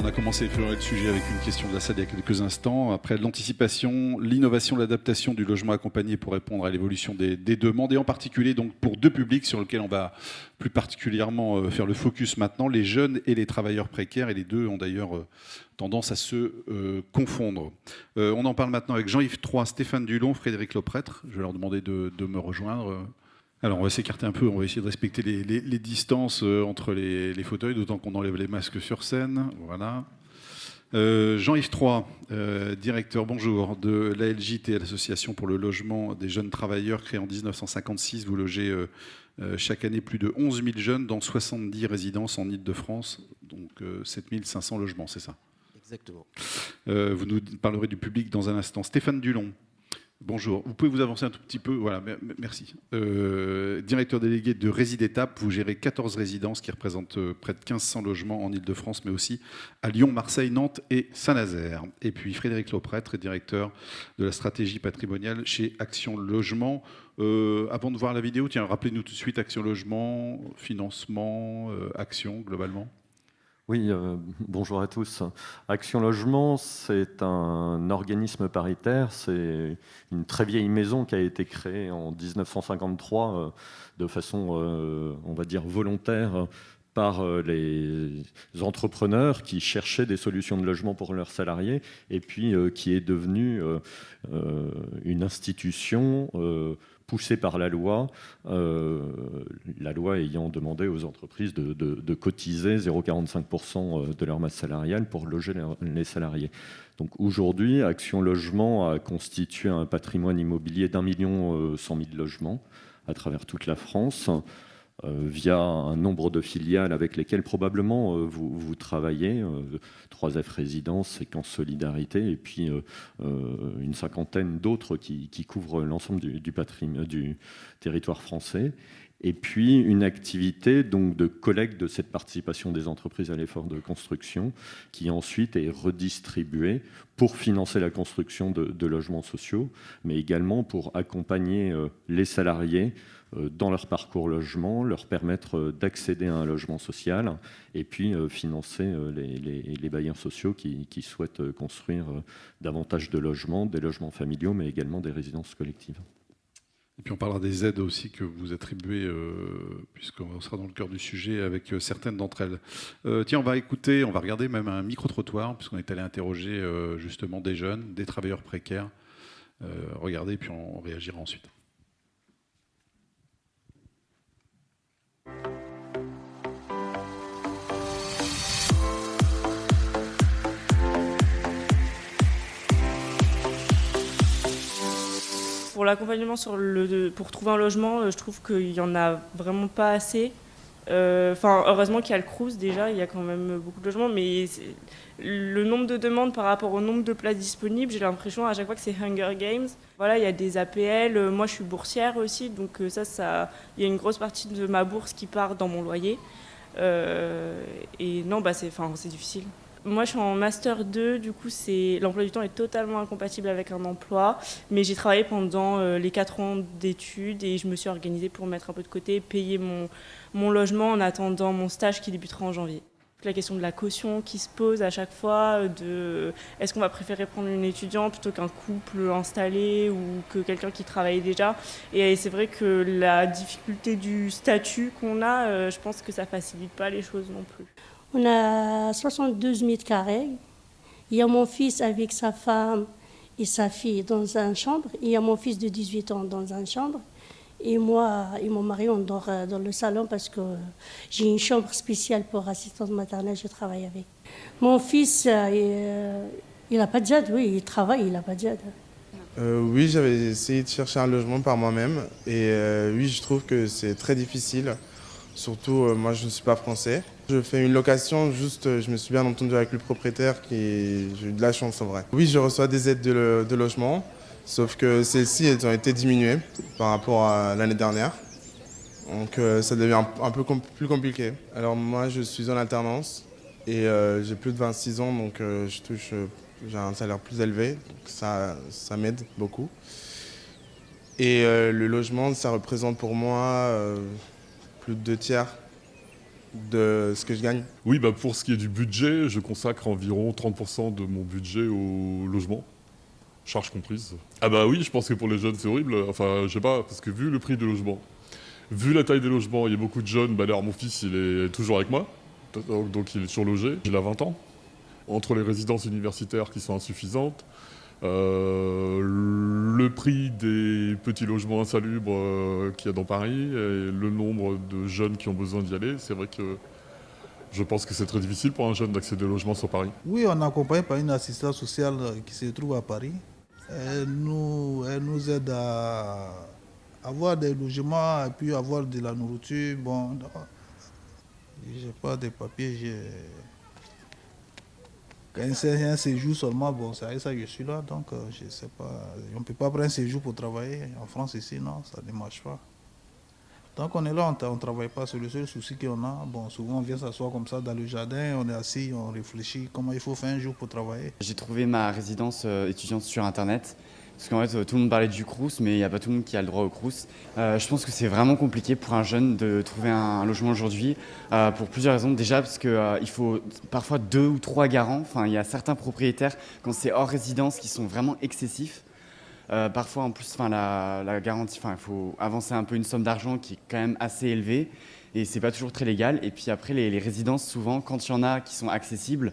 a commencé à effleurer le sujet avec une question de la salle il y a quelques instants. Après l'anticipation, l'innovation, l'adaptation du logement accompagné pour répondre à l'évolution des demandes, et en particulier donc pour deux publics sur lesquels on va plus particulièrement faire le focus maintenant, les jeunes et les travailleurs précaires, et les deux ont d'ailleurs tendance à se confondre. On en parle maintenant avec Jean-Yves Troy, Stéphane Dulon, Frédéric Lauprêtre. Je vais leur demander de me rejoindre. Alors on va s'écarter un peu, on va essayer de respecter les distances entre les fauteuils, d'autant qu'on enlève les masques sur scène. Voilà. Jean-Yves Troy, directeur, bonjour, de l'ALJT, l'Association pour le logement des jeunes travailleurs, créée en 1956. Vous logez chaque année plus de 11 000 jeunes dans 70 résidences en Île-de-France, donc 7 500 logements, c'est ça? Exactement. Vous nous parlerez du public dans un instant. Stéphane Dulon. Bonjour, vous pouvez vous avancer un tout petit peu, voilà, merci. Directeur délégué de Résidétape, vous gérez 14 résidences qui représentent près de 1500 logements en Île-de-France, mais aussi à Lyon, Marseille, Nantes et Saint-Nazaire. Et puis Frédéric Lauprêtre, directeur de la stratégie patrimoniale chez Action Logement. Avant de voir la vidéo, tiens, rappelez-nous tout de suite Action Logement, financement, Action globalement. Oui, bonjour à tous. Action Logement, c'est un organisme paritaire, c'est une très vieille maison qui a été créée en 1953 de façon, on va dire, volontaire par les entrepreneurs qui cherchaient des solutions de logement pour leurs salariés et puis qui est devenue une institution poussée par la loi ayant demandé aux entreprises de cotiser 0,45% de leur masse salariale pour loger les salariés. Donc aujourd'hui, Action Logement a constitué un patrimoine immobilier d'1 100 000 logements à travers toute la France, via un nombre de filiales avec lesquelles probablement vous travaillez, 3F Résidences, Séquence Solidarité, et puis une cinquantaine d'autres qui couvrent l'ensemble du patrimoine du territoire français. Et puis une activité donc de collecte de cette participation des entreprises à l'effort de construction qui ensuite est redistribuée pour financer la construction de logements sociaux, mais également pour accompagner les salariés dans leur parcours logement, leur permettre d'accéder à un logement social et puis financer les bailleurs sociaux qui souhaitent construire davantage de logements, des logements familiaux, mais également des résidences collectives. Et puis on parlera des aides aussi que vous attribuez, puisqu'on sera dans le cœur du sujet avec certaines d'entre elles. Tiens, on va regarder même un micro-trottoir, puisqu'on est allé interroger justement des jeunes, des travailleurs précaires. Regardez, puis on réagira ensuite. Pour l'accompagnement pour trouver un logement, je trouve qu'il n'y en a vraiment pas assez. Heureusement qu'il y a le Crous déjà, il y a quand même beaucoup de logements, mais le nombre de demandes par rapport au nombre de places disponibles, j'ai l'impression à chaque fois que c'est Hunger Games. Voilà, il y a des APL, moi je suis boursière aussi, donc il y a une grosse partie de ma bourse qui part dans mon loyer. Et non, c'est difficile. Moi, je suis en Master 2, du coup, l'emploi du temps est totalement incompatible avec un emploi. Mais j'ai travaillé pendant les 4 ans d'études et je me suis organisée pour mettre un peu de côté, payer mon logement en attendant mon stage qui débutera en janvier. La question de la caution qui se pose à chaque fois, est-ce qu'on va préférer prendre une étudiante plutôt qu'un couple installé ou que quelqu'un qui travaille déjà. Et c'est vrai que la difficulté du statut qu'on a, je pense que ça ne facilite pas les choses non plus. On a 72 mètres carrés. Il y a mon fils avec sa femme et sa fille dans une chambre. Il y a mon fils de 18 ans dans une chambre. Et moi et mon mari, on dort dans le salon parce que j'ai une chambre spéciale pour assistante maternelle, je travaille avec. Mon fils, il n'a pas de job, oui, il travaille, il n'a pas de job. Oui, j'avais essayé de chercher un logement par moi-même. Et oui, je trouve que c'est très difficile. Surtout, moi, je ne suis pas français. Je fais une location, je me suis bien entendu avec le propriétaire, j'ai eu de la chance en vrai. Oui, je reçois des aides de logement, sauf que celles-ci, elles ont été diminuées par rapport à l'année dernière. Donc ça devient un peu plus compliqué. Alors moi, je suis en alternance et j'ai plus de 26 ans, donc j'ai un salaire plus élevé, donc ça m'aide beaucoup. Et le logement, ça représente pour moi plus de 2 tiers de ce que je gagne. Oui, pour ce qui est du budget, je consacre environ 30% de mon budget au logement, charges comprises. Ah bah oui, je pense que pour les jeunes c'est horrible, enfin je sais pas, parce que vu le prix des logements, vu la taille des logements, il y a beaucoup de jeunes, d'ailleurs mon fils il est toujours avec moi, donc il est toujours logé, il a 20 ans. Entre les résidences universitaires qui sont insuffisantes, le prix des petits logements insalubres qu'il y a dans Paris et le nombre de jeunes qui ont besoin d'y aller, c'est vrai que je pense que c'est très difficile pour un jeune d'accéder au logement sur Paris. Oui, on est accompagné par une assistante sociale qui se trouve à Paris. Elle nous aide à avoir des logements et puis avoir de la nourriture. Bon, j'ai pas de papiers, quand c'est un séjour seulement, bon, c'est avec ça que je suis là, donc je sais pas. On ne peut pas prendre un séjour pour travailler. En France, ici, non, ça ne marche pas. Tant qu'on est là, on ne travaille pas. C'est le seul souci qu'on a. Bon, souvent, on vient s'asseoir comme ça dans le jardin, on est assis, on réfléchit comment il faut faire un jour pour travailler. J'ai trouvé ma résidence étudiante sur Internet. Parce qu'en fait, tout le monde parlait du Crous, mais il n'y a pas tout le monde qui a le droit au Crous. Je pense que c'est vraiment compliqué pour un jeune de trouver un logement aujourd'hui, pour plusieurs raisons. Déjà, parce qu'il faut parfois 2 ou 3 garants. Enfin, il y a certains propriétaires, quand c'est hors résidence, qui sont vraiment excessifs. Parfois, en plus, la garantie, il faut avancer un peu une somme d'argent qui est quand même assez élevée. Et c'est pas toujours très légal. Et puis après, les résidences, souvent, quand il y en a qui sont accessibles,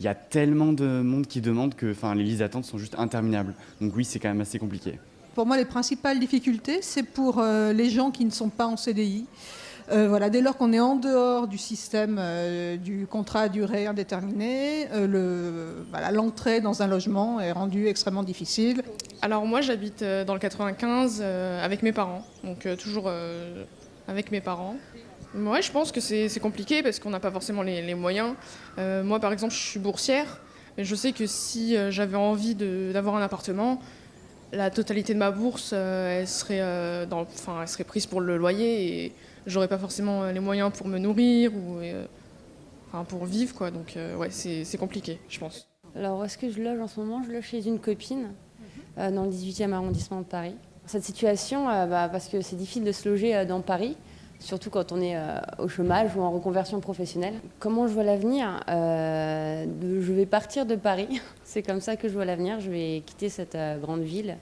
il y a tellement de monde qui demande que les listes d'attente sont juste interminables. Donc oui, c'est quand même assez compliqué. Pour moi, les principales difficultés, c'est pour les gens qui ne sont pas en CDI. Dès lors qu'on est en dehors du système du contrat à durée indéterminée, l'entrée dans un logement est rendue extrêmement difficile. Alors moi, j'habite dans le 95 avec mes parents, donc toujours avec mes parents. Ouais, je pense que c'est compliqué parce qu'on n'a pas forcément les moyens. Moi, par exemple, je suis boursière. Et je sais que si j'avais envie d'avoir un appartement, la totalité de ma bourse, elle serait prise pour le loyer et j'aurais pas forcément les moyens pour me nourrir ou pour vivre, quoi. Donc, c'est compliqué, je pense. Alors, où est-ce que je loge en ce moment? Je loge chez une copine dans le 18e arrondissement de Paris. Cette situation, parce que c'est difficile de se loger dans Paris, surtout quand on est au chômage ou en reconversion professionnelle. Comment je vois l'avenir? Je vais partir de Paris, c'est comme ça que je vois l'avenir. Je vais quitter cette grande ville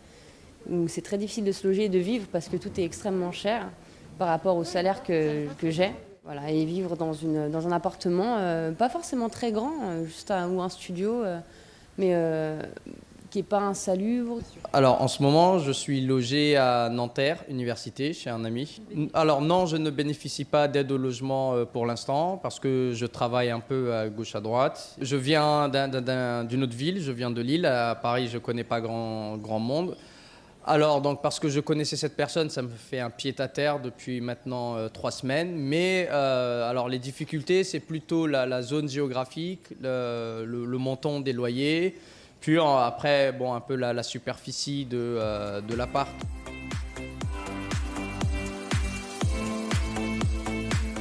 où c'est très difficile de se loger et de vivre parce que tout est extrêmement cher par rapport au salaire que j'ai. Voilà, et vivre dans un appartement, pas forcément très grand, juste ou un studio, mais qui n'est pas insalubre. Alors en ce moment, je suis logé à Nanterre, université, chez un ami. Alors non, je ne bénéficie pas d'aide au logement pour l'instant parce que je travaille un peu à gauche à droite. Je viens d'une autre ville, je viens de Lille. À Paris, je ne connais pas grand monde. Alors donc parce que je connaissais cette personne, ça me fait un pied-à-terre depuis maintenant 3 semaines. Mais alors les difficultés, c'est plutôt la zone géographique, le montant des loyers. Puis après, un peu la superficie de l'appart.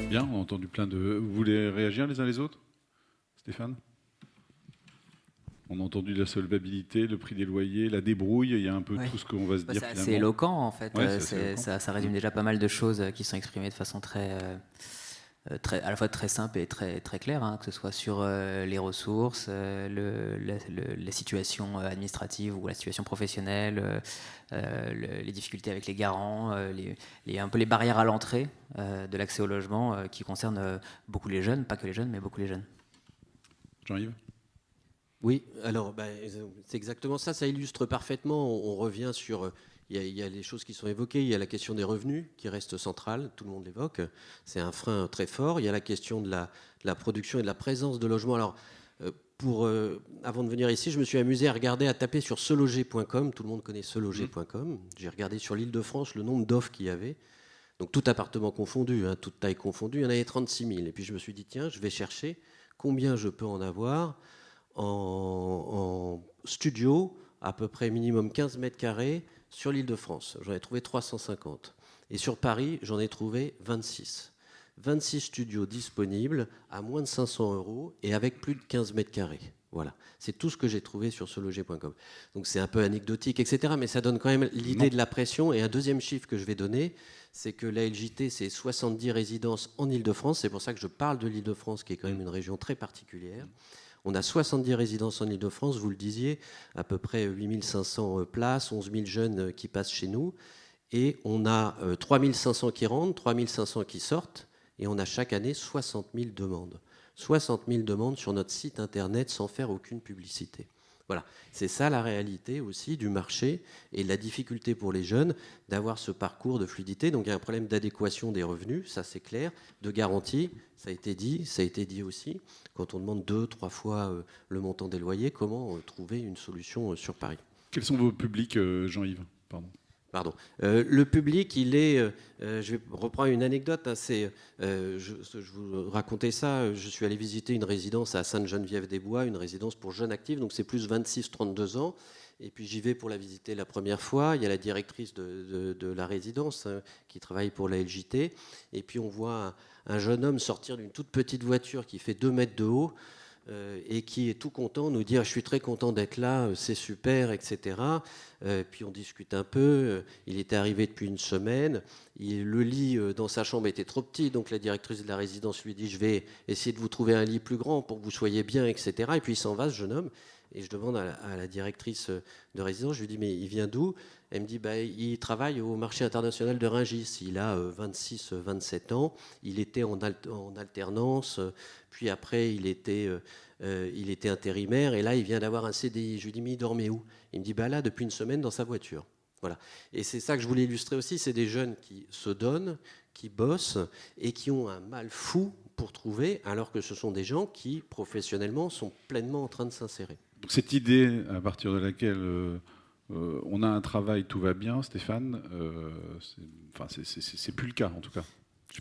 Bien, on a entendu plein de... Vous voulez réagir les uns les autres, Stéphane? On a entendu la solvabilité, le prix des loyers, la débrouille, il y a un peu tout ce qu'on va se dire finalement. C'est éloquent en fait, Ouais, ça résume déjà pas mal de choses qui sont exprimées de façon à la fois très simple et très claire, que ce soit sur les ressources, la situation administrative ou la situation professionnelle, les difficultés avec les garants, un peu les barrières à l'entrée de l'accès au logement qui concernent beaucoup les jeunes, pas que les jeunes, mais beaucoup les jeunes. Jean-Yves? Oui, alors c'est exactement ça, ça illustre parfaitement, on revient sur... Il y a les choses qui sont évoquées, il y a la question des revenus qui reste centrale, tout le monde l'évoque, c'est un frein très fort. Il y a la question de la production et de la présence de logements. Alors, avant de venir ici, je me suis amusé à taper sur seloger.com, tout le monde connaît seloger.com. J'ai regardé sur l'Île-de-France le nombre d'offres qu'il y avait, donc tout appartement confondu, toute taille confondue, il y en avait 36 000. Et puis je me suis dit, tiens, je vais chercher combien je peux en avoir en studio, à peu près minimum 15 mètres carrés, sur l'Île-de-France. J'en ai trouvé 350. Et sur Paris, j'en ai trouvé 26. 26 studios disponibles à moins de 500 € et avec plus de 15 mètres carrés. Voilà, c'est tout ce que j'ai trouvé sur seloger.com. Donc c'est un peu anecdotique, etc., mais ça donne quand même l'idée de la pression. Et un deuxième chiffre que je vais donner, c'est que la LJT, c'est 70 résidences en Île-de-France. C'est pour ça que je parle de l'Île-de-France, qui est quand même une région très particulière. On a 70 résidences en Île-de-France, vous le disiez, à peu près 8500 places, 11 000 jeunes qui passent chez nous. Et on a 3500 qui rentrent, 3500 qui sortent, et on a chaque année 60 000 demandes. 60 000 demandes sur notre site internet sans faire aucune publicité. Voilà, c'est ça la réalité aussi du marché et la difficulté pour les jeunes d'avoir ce parcours de fluidité. Donc il y a un problème d'adéquation des revenus, ça c'est clair, de garantie, ça a été dit aussi. Quand on demande 2-3 fois le montant des loyers, comment trouver une solution sur Paris? Quels sont vos publics, Jean-Yves? Pardon. Le public, il est... je vais reprendre une anecdote. Hein, je vous racontais ça. Je suis allé visiter une résidence à Sainte-Geneviève-des-Bois, une résidence pour jeunes actifs. Donc c'est plus 26-32 ans. Et puis j'y vais pour la visiter la première fois. Il y a la directrice de la résidence qui travaille pour la LJT. Et puis on voit un jeune homme sortir d'une toute petite voiture qui fait 2 mètres de haut. Et qui est tout content, nous dire « je suis très content d'être là, c'est super, etc. » Puis on discute un peu, il était arrivé depuis une semaine, le lit dans sa chambre était trop petit, donc la directrice de la résidence lui dit « je vais essayer de vous trouver un lit plus grand pour que vous soyez bien, etc. » Et puis il s'en va, ce jeune homme, et je demande à la directrice de résidence, je lui dis « mais il vient d'où ?» Elle me dit bah, « il travaille au marché international de Rungis, il a 26-27 ans, il était en alternance, puis après il était intérimaire, et là il vient d'avoir un CDI. » Je lui dis « mais il dormait où ?» Il me dit bah, « là, depuis une semaine, dans sa voiture. » Voilà. Et c'est ça que je voulais illustrer aussi, c'est des jeunes qui se donnent, qui bossent, et qui ont un mal fou pour trouver, alors que ce sont des gens qui, professionnellement, sont pleinement en train de s'insérer. Donc cette idée à partir de laquelle on a un travail, tout va bien, Stéphane, c'est plus le cas en tout cas.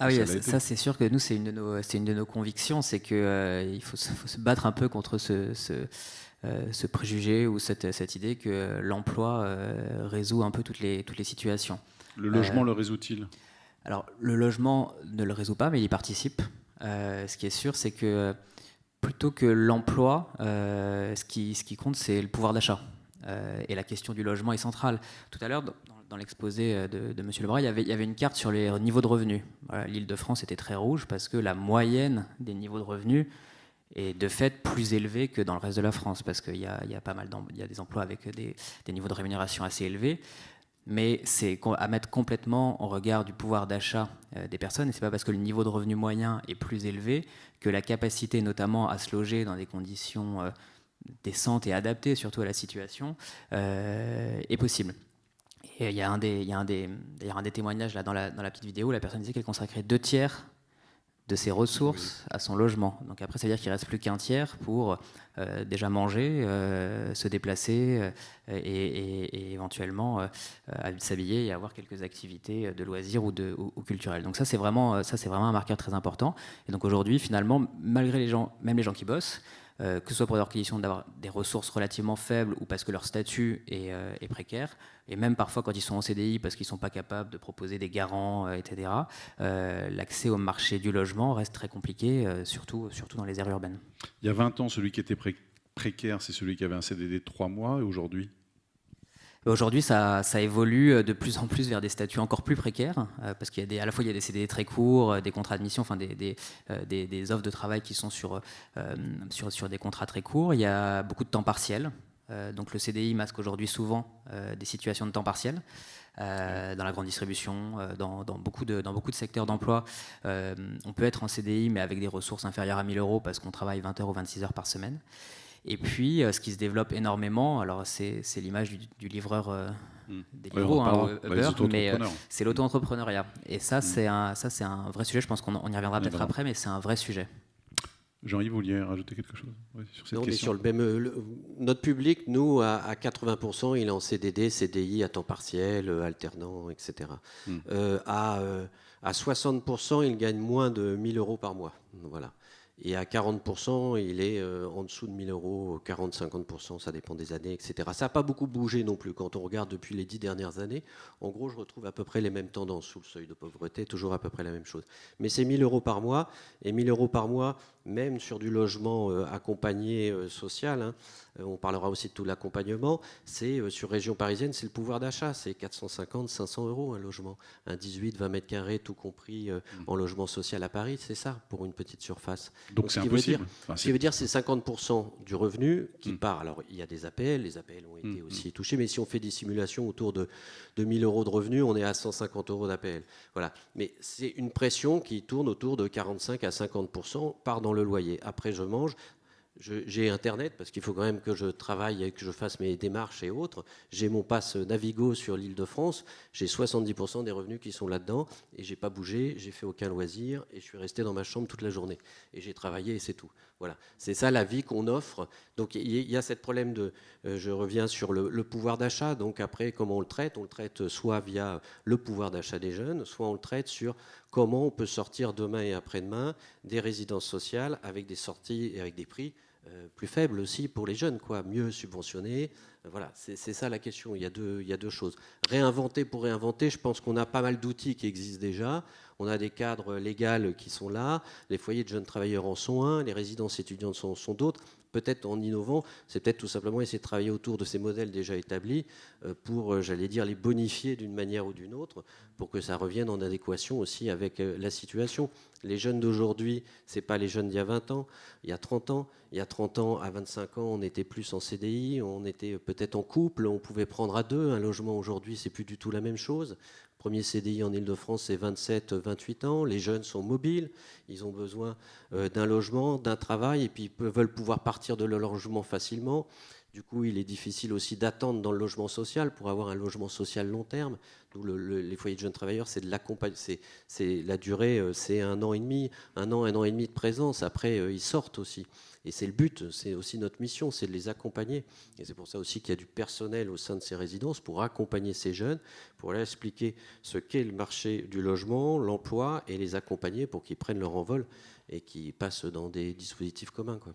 Ah oui, ça c'est sûr que nous c'est une de nos convictions, c'est que il faut se battre un peu contre ce préjugé ou cette idée que l'emploi résout un peu toutes les situations. Le logement le résout-il? Alors le logement ne le résout pas, mais il y participe. Ce qui est sûr, c'est que plutôt que l'emploi, ce qui compte, c'est le pouvoir d'achat. Et la question du logement est centrale. Tout à l'heure, dans l'exposé de M. Lebras, il y avait une carte sur les niveaux de revenus. Voilà, l'Île-de-France était très rouge parce que la moyenne des niveaux de revenus est de fait plus élevée que dans le reste de la France, parce qu'il y a des emplois avec des niveaux de rémunération assez élevés. Mais c'est à mettre complètement en regard du pouvoir d'achat des personnes. Et c'est pas parce que le niveau de revenu moyen est plus élevé que la capacité notamment à se loger dans des conditions décentes et adaptées surtout à la situation est possible. Et il y a un des témoignages là, dans la petite vidéo, la personne disait qu'elle consacrait 2/3 de ses ressources à son logement. Donc après, ça veut dire qu'il ne reste plus qu'un tiers pour déjà manger, se déplacer et éventuellement s'habiller et avoir quelques activités de loisirs ou culturelles. Donc ça, c'est vraiment un marqueur très important. Et donc aujourd'hui, finalement, malgré même les gens qui bossent, que ce soit pour leur condition d'avoir des ressources relativement faibles ou parce que leur statut est précaire, et même parfois quand ils sont en CDI parce qu'ils ne sont pas capables de proposer des garants, etc., l'accès au marché du logement reste très compliqué, surtout dans les aires urbaines. Il y a 20 ans, celui qui était précaire, c'est celui qui avait un CDD de 3 mois, et aujourd'hui ? Aujourd'hui, ça évolue de plus en plus vers des statuts encore plus précaires, parce qu'il y a à la fois il y a des CDD très courts, des contrats de mission, enfin des offres de travail qui sont sur des contrats très courts. Il y a beaucoup de temps partiel. Donc le CDI masque aujourd'hui souvent des situations de temps partiel. Dans la grande distribution, dans beaucoup de secteurs d'emploi, on peut être en CDI mais avec des ressources inférieures à 1 000 € parce qu'on travaille 20 heures ou 26 heures par semaine. Et puis, ce qui se développe énormément, alors c'est l'image du livreur des livres, Uber, mais c'est l'auto-entrepreneuriat. Et ça, c'est un vrai sujet. Je pense qu'on y reviendra peut-être après, mais c'est un vrai sujet. Jean-Yves, vous vouliez rajouter quelque chose sur cette question? Mais sur notre public, nous, à 80%, il est en CDD, CDI, à temps partiel, alternant, etc. À 60%, il gagne moins de 1 000 € par mois. Voilà. Et à 40%, il est en dessous de 1 000 euros, 40-50%, ça dépend des années, etc. Ça n'a pas beaucoup bougé non plus quand on regarde depuis les 10 dernières années. En gros, je retrouve à peu près les mêmes tendances sous le seuil de pauvreté, toujours à peu près la même chose. Mais c'est 1 000 euros par mois, et 1 000 euros par mois, même sur du logement accompagné social, hein, on parlera aussi de tout l'accompagnement, c'est sur région parisienne, c'est le pouvoir d'achat, c'est 450-500 euros un logement, un 18-20 mètres carrés, tout compris en logement social à Paris, c'est ça, pour une petite surface. Donc c'est impossible. Ce qui veut dire c'est 50% du revenu qui part. Alors il y a des APL, les APL ont été aussi touchés, mais si on fait des simulations autour de 1 000 euros de revenus, on est à 150 euros d'APL. Voilà. Mais c'est une pression qui tourne autour de 45 à 50% part dans le loyer. Après je mange. J'ai Internet parce qu'il faut quand même que je travaille et que je fasse mes démarches et autres. J'ai mon pass Navigo sur l'Île-de-France. J'ai 70% des revenus qui sont là-dedans et j'ai pas bougé, j'ai fait aucun loisir et je suis resté dans ma chambre toute la journée. Et j'ai travaillé et c'est tout. Voilà. C'est ça la vie qu'on offre. Donc il y a ce problème de... je reviens sur le pouvoir d'achat. Donc après, comment on le traite? On le traite soit via le pouvoir d'achat des jeunes, soit on le traite sur comment on peut sortir demain et après-demain des résidences sociales avec des sorties et avec des prix plus faibles aussi pour les jeunes, quoi, mieux subventionnés. Voilà, c'est ça la question. Il y a deux choses. Réinventer pour réinventer, je pense qu'on a pas mal d'outils qui existent déjà. On a des cadres légaux qui sont là. Les foyers de jeunes travailleurs en sont un. Les résidences étudiantes sont d'autres. Peut-être en innovant, c'est peut-être tout simplement essayer de travailler autour de ces modèles déjà établis pour, j'allais dire, les bonifier d'une manière ou d'une autre pour que ça revienne en adéquation aussi avec la situation. Les jeunes d'aujourd'hui, ce n'est pas les jeunes d'il y a 20 ans, il y a 30 ans. Il y a 30 ans, à 25 ans, on était plus en CDI, on était peut-être en couple, on pouvait prendre à deux. Un logement aujourd'hui, c'est plus du tout la même chose. Premier CDI en Ile-de-France, c'est 27-28 ans. Les jeunes sont mobiles, ils ont besoin d'un logement, d'un travail, et puis ils veulent pouvoir partir de leur logement facilement. Du coup, il est difficile aussi d'attendre dans le logement social pour avoir un logement social long terme. D'où les foyers de jeunes travailleurs, c'est de l'accompagnement. C'est la durée, c'est 1 an et demi, 1 an et demi de présence. Après, ils sortent aussi. Et c'est le but, c'est aussi notre mission, c'est de les accompagner. Et c'est pour ça aussi qu'il y a du personnel au sein de ces résidences pour accompagner ces jeunes, pour leur expliquer ce qu'est le marché du logement, l'emploi, et les accompagner pour qu'ils prennent leur envol et qu'ils passent dans des dispositifs communs, quoi.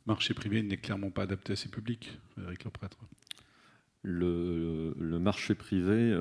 Marché privé n'est clairement pas adapté à ces publics, Frédéric Leprêtre. Le marché privé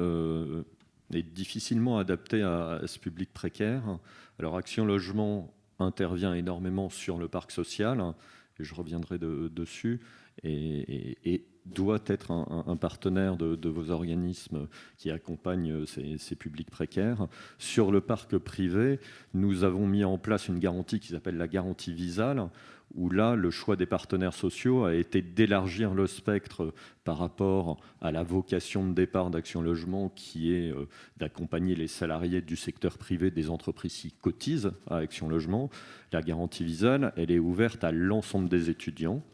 est difficilement adapté à ce public précaire. Alors Action Logement intervient énormément sur le parc social, et je reviendrai dessus, et doit être un partenaire de vos organismes qui accompagnent ces publics précaires. Sur le parc privé, nous avons mis en place une garantie qui s'appelle la garantie Visale, où là, le choix des partenaires sociaux a été d'élargir le spectre par rapport à la vocation de départ d'Action Logement, qui est d'accompagner les salariés du secteur privé des entreprises qui cotisent à Action Logement. La garantie Visale, elle est ouverte à l'ensemble des étudiants,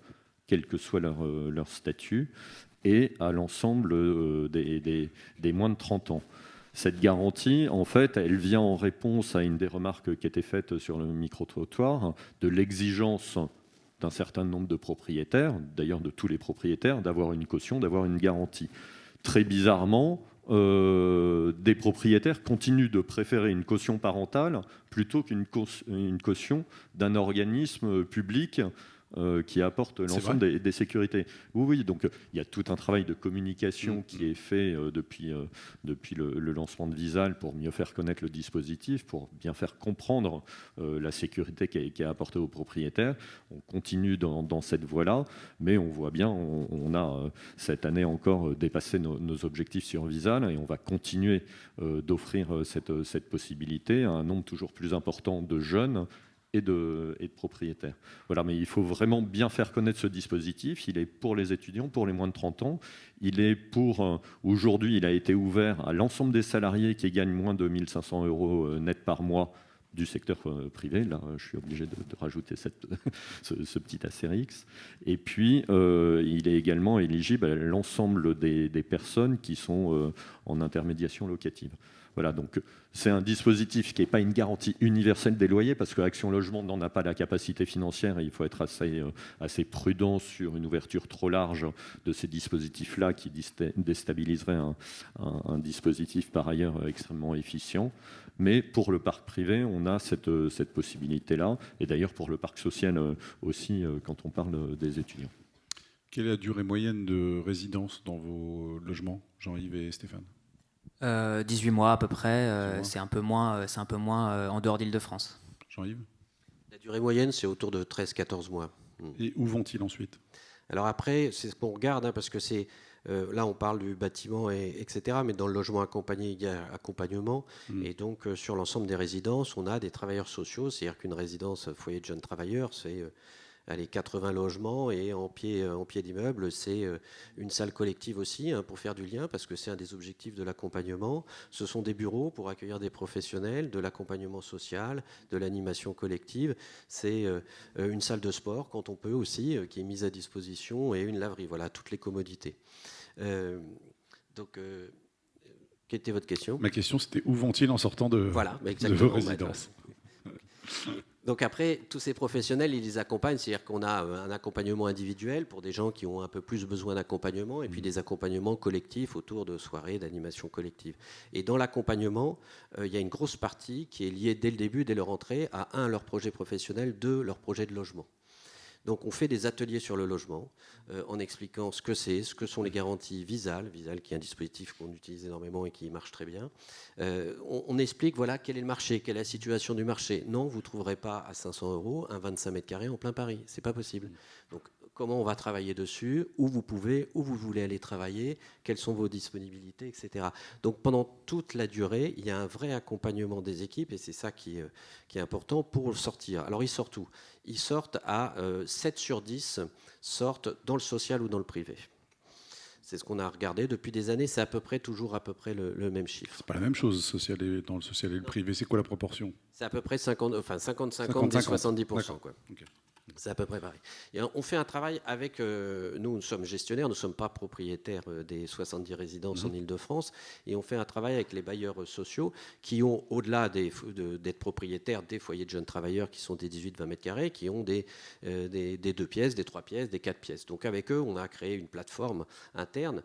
quel que soit leur statut, et à l'ensemble des moins de 30 ans. Cette garantie, en fait, elle vient en réponse à une des remarques qui était faite sur le micro-trottoir, de l'exigence d'un certain nombre de propriétaires, d'ailleurs de tous les propriétaires, d'avoir une caution, d'avoir une garantie. Très bizarrement, des propriétaires continuent de préférer une caution parentale plutôt qu'une caution d'un organisme public qui apporte l'ensemble des sécurités. Oui, donc il y a tout un travail de communication qui est fait depuis le lancement de Visale pour mieux faire connaître le dispositif, pour bien faire comprendre la sécurité qui est apportée aux propriétaires. On continue dans cette voie-là, mais on voit bien, on a cette année encore dépassé nos objectifs sur Visale, et on va continuer d'offrir cette possibilité à un nombre toujours plus important de jeunes et de propriétaires. Voilà, mais il faut vraiment bien faire connaître ce dispositif. Il est pour les étudiants, pour les moins de 30 ans. Il est pour... Aujourd'hui, il a été ouvert à l'ensemble des salariés qui gagnent moins de 1 500 € net par mois du secteur privé. Là, je suis obligé de rajouter ce petit astérix. Et puis, il est également éligible à l'ensemble des personnes qui sont en intermédiation locative. Voilà, donc c'est un dispositif qui n'est pas une garantie universelle des loyers, parce que Action Logement n'en a pas la capacité financière et il faut être assez prudent sur une ouverture trop large de ces dispositifs-là qui déstabiliserait un dispositif par ailleurs extrêmement efficient. Mais pour le parc privé, on a cette possibilité-là, et d'ailleurs pour le parc social aussi, quand on parle des étudiants. Quelle est la durée moyenne de résidence dans vos logements, Jean-Yves et Stéphane ? 18 mois à peu près, c'est un peu moins en dehors d'Île-de-France. Jean-Yves ? La durée moyenne, c'est autour de 13-14 mois. Et où vont-ils ensuite ? Alors après, c'est ce qu'on regarde, hein, parce que c'est là on parle du bâtiment, etc. Mais dans le logement accompagné, il y a accompagnement. Et donc sur l'ensemble des résidences, on a des travailleurs sociaux. C'est-à-dire qu'une résidence foyer de jeunes travailleurs, c'est 80 logements, et en pied d'immeuble, c'est une salle collective aussi, hein, pour faire du lien, parce que c'est un des objectifs de l'accompagnement. Ce sont des bureaux pour accueillir des professionnels, de l'accompagnement social, de l'animation collective. C'est une salle de sport, quand on peut aussi, qui est mise à disposition, et une laverie. Voilà, toutes les commodités. Donc, quelle était votre question ? Ma question, c'était où vont-ils en sortant de vos résidences ? Donc après, tous ces professionnels, ils les accompagnent, c'est-à-dire qu'on a un accompagnement individuel pour des gens qui ont un peu plus besoin d'accompagnement, et puis des accompagnements collectifs autour de soirées d'animation collective. Et dans l'accompagnement, il y a une grosse partie qui est liée dès le début, dès leur entrée, à leur projet professionnel, leur projet de logement. Donc on fait des ateliers sur le logement en expliquant ce que c'est, ce que sont les garanties Visal qui est un dispositif qu'on utilise énormément et qui marche très bien. On explique voilà, quel est le marché, quelle est la situation du marché. Non, vous ne trouverez pas à 500 € un 25 mètres carrés en plein Paris, c'est pas possible. Donc comment on va travailler dessus, où vous voulez aller travailler, quelles sont vos disponibilités, etc. Donc pendant toute la durée, il y a un vrai accompagnement des équipes, et c'est ça qui est important pour sortir. Alors ils sortent où ? Ils sortent à 7 sur 10 sortent dans le social ou dans le privé. C'est ce qu'on a regardé depuis des années, c'est toujours à peu près le même chiffre. C'est pas la même chose dans le social et le privé, c'est quoi la proportion ? C'est à peu près 50-50, 70%. Quoi. Okay. C'est à peu près pareil. Et on fait un travail avec... nous sommes gestionnaires, nous ne sommes pas propriétaires des 70 résidences en Île-de-France. Et on fait un travail avec les bailleurs sociaux qui ont, au-delà d'être propriétaires des foyers de jeunes travailleurs qui sont des 18-20 mètres carrés, qui ont des 2 pièces, des 3 pièces, des 4 pièces. Donc avec eux, on a créé une plateforme interne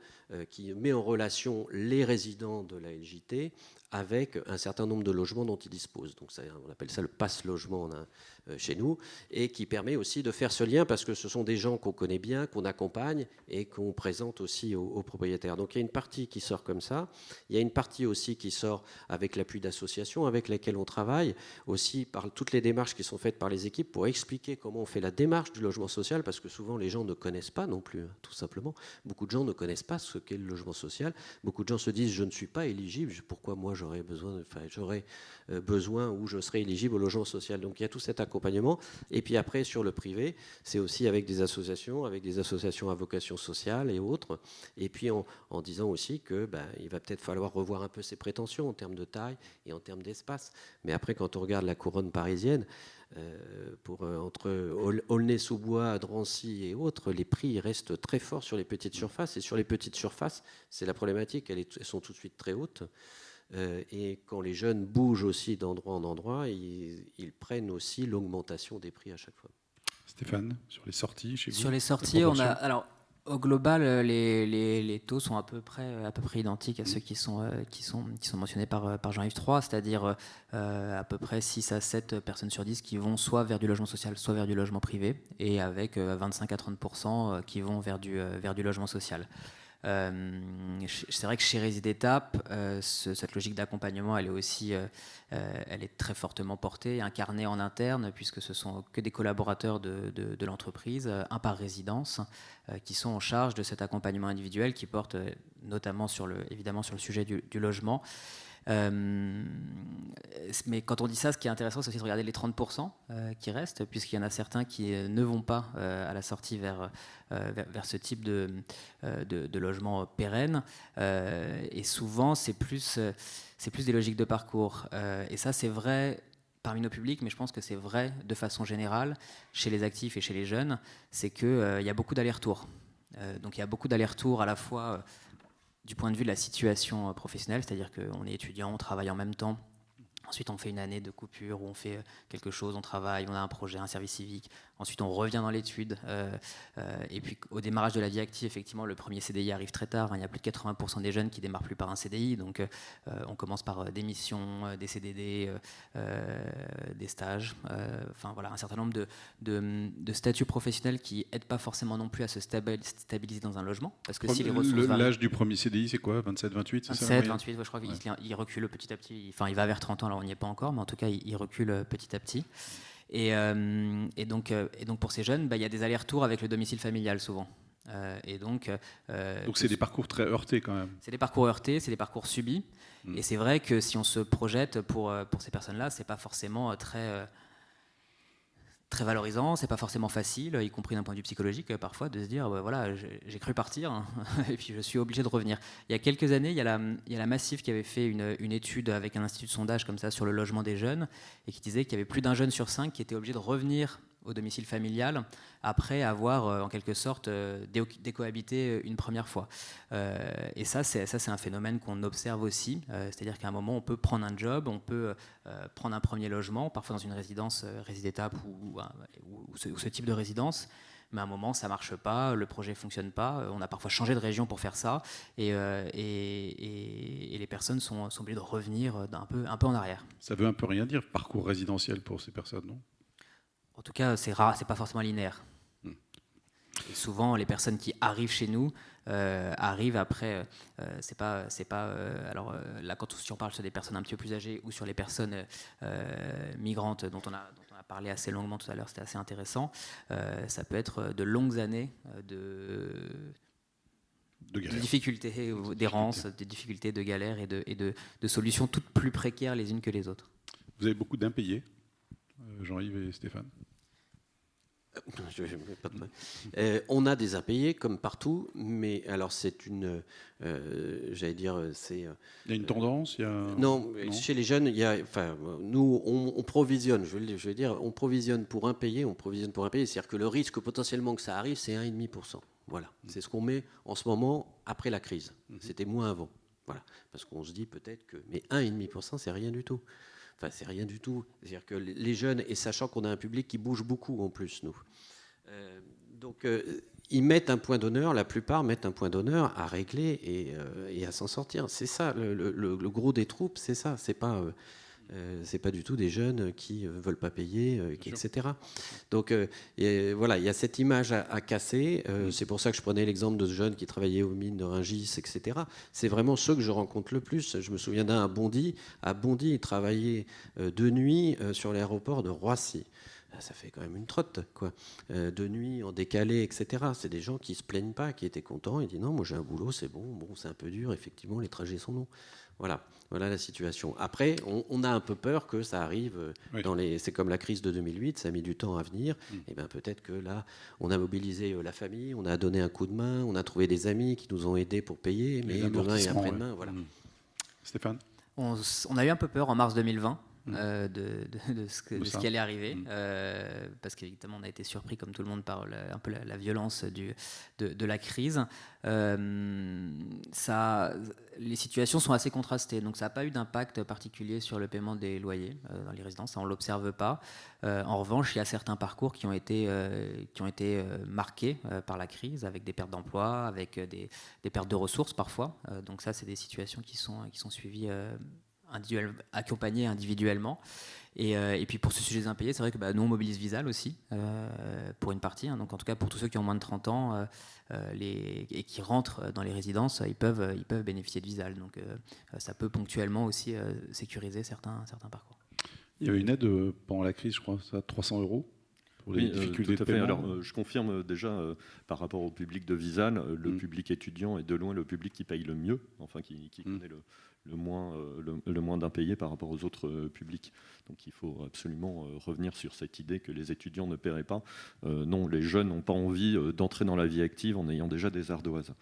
qui met en relation les résidents de la LJT avec un certain nombre de logements dont ils disposent. Donc ça, on appelle ça le pass logement chez nous, et qui permet aussi de faire ce lien, parce que ce sont des gens qu'on connaît bien, qu'on accompagne et qu'on présente aussi aux propriétaires. Donc il y a une partie qui sort comme ça, il y a une partie aussi qui sort avec l'appui d'associations avec lesquelles on travaille, aussi par toutes les démarches qui sont faites par les équipes pour expliquer comment on fait la démarche du logement social, parce que souvent les gens ne connaissent pas non plus, tout simplement. Beaucoup de gens ne connaissent pas ce qu'est le logement social. Beaucoup de gens se disent je ne suis pas éligible, pourquoi moi j'aurais besoin ou je serais éligible au logement social. Donc il y a tout cet accompagnement. Et puis après, sur le privé, c'est aussi avec des associations à vocation sociale et autres. Et puis en disant aussi que il va peut-être falloir revoir un peu ses prétentions en termes de taille et en termes d'espace. Mais après, quand on regarde la couronne parisienne, entre Aulnay-sous-Bois, Drancy et autres, les prix restent très forts sur les petites surfaces. Et sur les petites surfaces, c'est la problématique, elles sont tout de suite très hautes. Et quand les jeunes bougent aussi d'endroit en endroit, ils prennent aussi l'augmentation des prix à chaque fois. Stéphane, sur les sorties chez vous ? Sur les sorties, on a... Alors, au global, les taux sont à peu près identiques à ceux qui sont mentionnés par Jean-Yves III, c'est-à-dire à peu près 6 à 7 personnes sur 10 qui vont soit vers du logement social, soit vers du logement privé, et avec 25 à 30% qui vont vers du logement social. C'est vrai que chez Résidétape, cette logique d'accompagnement, elle est aussi, elle est très fortement portée, incarnée en interne, puisque ce sont que des collaborateurs de l'entreprise, un par résidence, qui sont en charge de cet accompagnement individuel qui porte notamment évidemment sur le sujet du logement. Mais quand on dit ça, ce qui est intéressant, c'est aussi de regarder les 30% qui restent, puisqu'il y en a certains qui ne vont pas à la sortie vers ce type de logement pérenne. Et souvent, c'est plus des logiques de parcours. Et ça, c'est vrai parmi nos publics, mais je pense que c'est vrai de façon générale chez les actifs et chez les jeunes, c'est qu'il y a beaucoup d'allers-retours. Donc il y a beaucoup d'allers-retours à la fois du point de vue de la situation professionnelle, c'est-à-dire qu'on est étudiant, on travaille en même temps. Ensuite, on fait une année de coupure où on fait quelque chose, on travaille, on a un projet, un service civique. Ensuite, on revient dans l'étude. Et puis, au démarrage de la vie active, effectivement, le premier CDI arrive très tard. Il y a plus de 80% des jeunes qui démarrent plus par un CDI. Donc, on commence par des missions, des CDD, des stages. Enfin, voilà, un certain nombre de statuts professionnels qui n'aident pas forcément non plus à se stabiliser dans un logement. Parce que si les ressources l'âge du premier CDI, c'est quoi? 27, 28, c'est ça? 27, 28, je crois qu'il recule petit à petit. Enfin, il va vers 30 ans, alors on n'y est pas encore, mais en tout cas, il recule petit à petit. Et donc pour ces jeunes, il y a des allers-retours avec le domicile familial souvent. Donc c'est des parcours très heurtés quand même. C'est des parcours heurtés, c'est des parcours subis. Et c'est vrai que si on se projette pour ces personnes-là, c'est pas forcément très valorisant, c'est pas forcément facile, y compris d'un point de vue psychologique, parfois, de se dire, voilà, j'ai cru partir, hein, et puis je suis obligé de revenir. Il y a quelques années, il y a la Massif qui avait fait une étude avec un institut de sondage comme ça sur le logement des jeunes, et qui disait qu'il y avait plus d'un jeune sur 5 qui était obligé de revenir au domicile familial après avoir en quelque sorte décohabité une première fois. Et ça c'est un phénomène qu'on observe aussi, c'est-à-dire qu'à un moment on peut prendre un job, on peut prendre un premier logement, parfois dans une résidence résidétable ou ce type de résidence, mais à un moment ça marche pas, le projet fonctionne pas, on a parfois changé de région pour faire ça, et les personnes sont obligées de revenir un peu en arrière. Ça veut un peu rien dire, parcours résidentiel pour ces personnes, non? En tout cas, c'est rare, c'est pas forcément linéaire. Et souvent, les personnes qui arrivent chez nous arrivent après. Alors là, si on parle sur des personnes un petit peu plus âgées ou sur les personnes migrantes dont on a parlé assez longuement tout à l'heure, c'était assez intéressant. Ça peut être de longues années de difficultés, d'errance, de difficultés, de galères et de solutions toutes plus précaires les unes que les autres. Vous avez beaucoup d'impayés, Jean-Yves et Stéphane? On a des impayés comme partout, mais alors c'est une, j'allais dire, c'est. Il y a une tendance, non, chez les jeunes, il y a, enfin, nous on provisionne, je vais dire, on provisionne pour impayés, c'est-à-dire que le risque potentiellement que ça arrive, c'est 1,5%. Voilà, c'est ce qu'on met en ce moment après la crise. C'était moins avant, voilà, parce qu'on se dit peut-être que, mais 1,5%, c'est rien du tout. Enfin, c'est rien du tout. C'est-à-dire que les jeunes, et sachant qu'on a un public qui bouge beaucoup en plus, nous. Donc, ils mettent un point d'honneur, la plupart mettent un point d'honneur à régler et à s'en sortir. C'est ça, le gros des troupes, c'est ça. C'est pas du tout des jeunes qui veulent pas payer, etc. Donc voilà, il y a cette image à casser. C'est pour ça que je prenais l'exemple de jeunes qui travaillaient aux mines de Rungis, etc. C'est vraiment ceux que je rencontre le plus. Je me souviens d'un à Bondy. À Bondy, il travaillait de nuit sur l'aéroport de Roissy. Ça fait quand même une trotte, quoi. De nuit, en décalé, etc. C'est des gens qui se plaignent pas, qui étaient contents. Ils disent non, moi j'ai un boulot, c'est bon. Bon, c'est un peu dur, effectivement, les trajets sont longs. Voilà la situation. Après, on a un peu peur que ça arrive dans les. C'est comme la crise de 2008, ça a mis du temps à venir. Et bien peut-être que là, on a mobilisé la famille, on a donné un coup de main, on a trouvé des amis qui nous ont aidés pour payer, mais demain et après-demain, voilà. Stéphane, on a eu un peu peur en mars 2020. De ce qui allait arriver, parce qu'évidemment on a été surpris comme tout le monde par un peu la violence de la crise. Les situations sont assez contrastées, donc ça n'a pas eu d'impact particulier sur le paiement des loyers dans les résidences, ça, on ne l'observe pas. En revanche, il y a certains parcours qui ont été marqués par la crise, avec des pertes d'emploi, avec des pertes de ressources parfois. Donc ça, c'est des situations qui sont suivies accompagnés individuellement. Et puis pour ce sujet des impayés, c'est vrai que nous on mobilise Visal aussi pour une partie, hein. Donc en tout cas pour tous ceux qui ont moins de 30 ans et qui rentrent dans les résidences, ils peuvent bénéficier de Visal. Donc ça peut ponctuellement aussi sécuriser certains parcours. Il y avait une aide pendant la crise, je crois, ça, 300 € pour les difficultés tout à de paiement. fait. Alors, je confirme déjà par rapport au public de Visal, le public étudiant est de loin le public qui paye le mieux, enfin qui connaît le moins d'impayés par rapport aux autres publics. Donc il faut absolument revenir sur cette idée que les étudiants ne paieraient pas. Non, les jeunes n'ont pas envie d'entrer dans la vie active en ayant déjà des ardoises.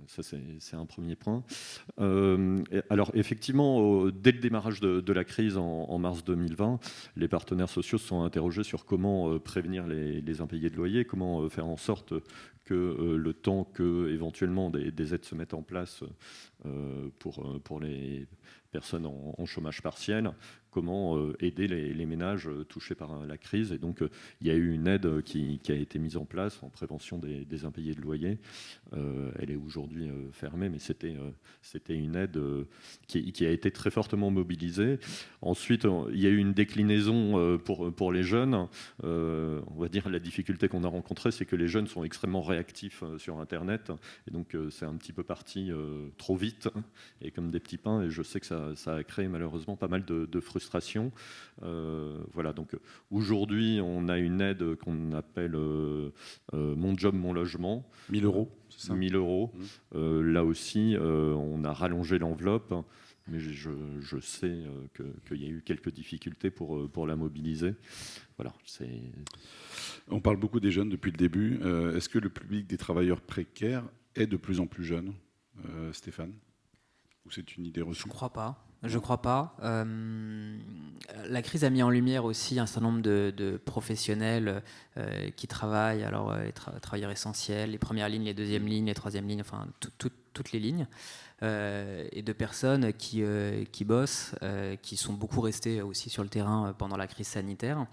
Ça, c'est un premier point. Alors, effectivement, dès le démarrage de la crise en mars 2020, les partenaires sociaux se sont interrogés sur comment prévenir les impayés de loyer, comment faire en sorte que le temps que éventuellement des aides se mettent en place pour les personnes en chômage partiel, comment aider les ménages touchés par la crise. Et donc, il y a eu une aide qui a été mise en place en prévention des impayés de loyer. Elle est aujourd'hui fermée, mais c'était une aide qui a été très fortement mobilisée. Ensuite, il y a eu une déclinaison pour les jeunes. On va dire la difficulté qu'on a rencontrée, c'est que les jeunes sont extrêmement réactifs sur Internet. Et donc, c'est un petit peu parti trop vite et comme des petits pains. Et je sais que ça a créé malheureusement pas mal de frustration. Voilà, donc aujourd'hui, on a une aide qu'on appelle Mon Job, Mon Logement. 1 000 €, c'est ça ? 1 000 €. Là aussi, on a rallongé l'enveloppe, mais je sais qu'il y a eu quelques difficultés pour la mobiliser. Voilà, on parle beaucoup des jeunes depuis le début. Est-ce que le public des travailleurs précaires est de plus en plus jeune, Stéphane ? Ou c'est une idée reçue ? Je crois pas. La crise a mis en lumière aussi un certain nombre de professionnels qui travaillent, alors les travailleurs essentiels, les premières lignes, les deuxièmes lignes, les troisièmes lignes, enfin toutes les lignes, et de personnes qui bossent, qui sont beaucoup restées aussi sur le terrain pendant la crise sanitaire.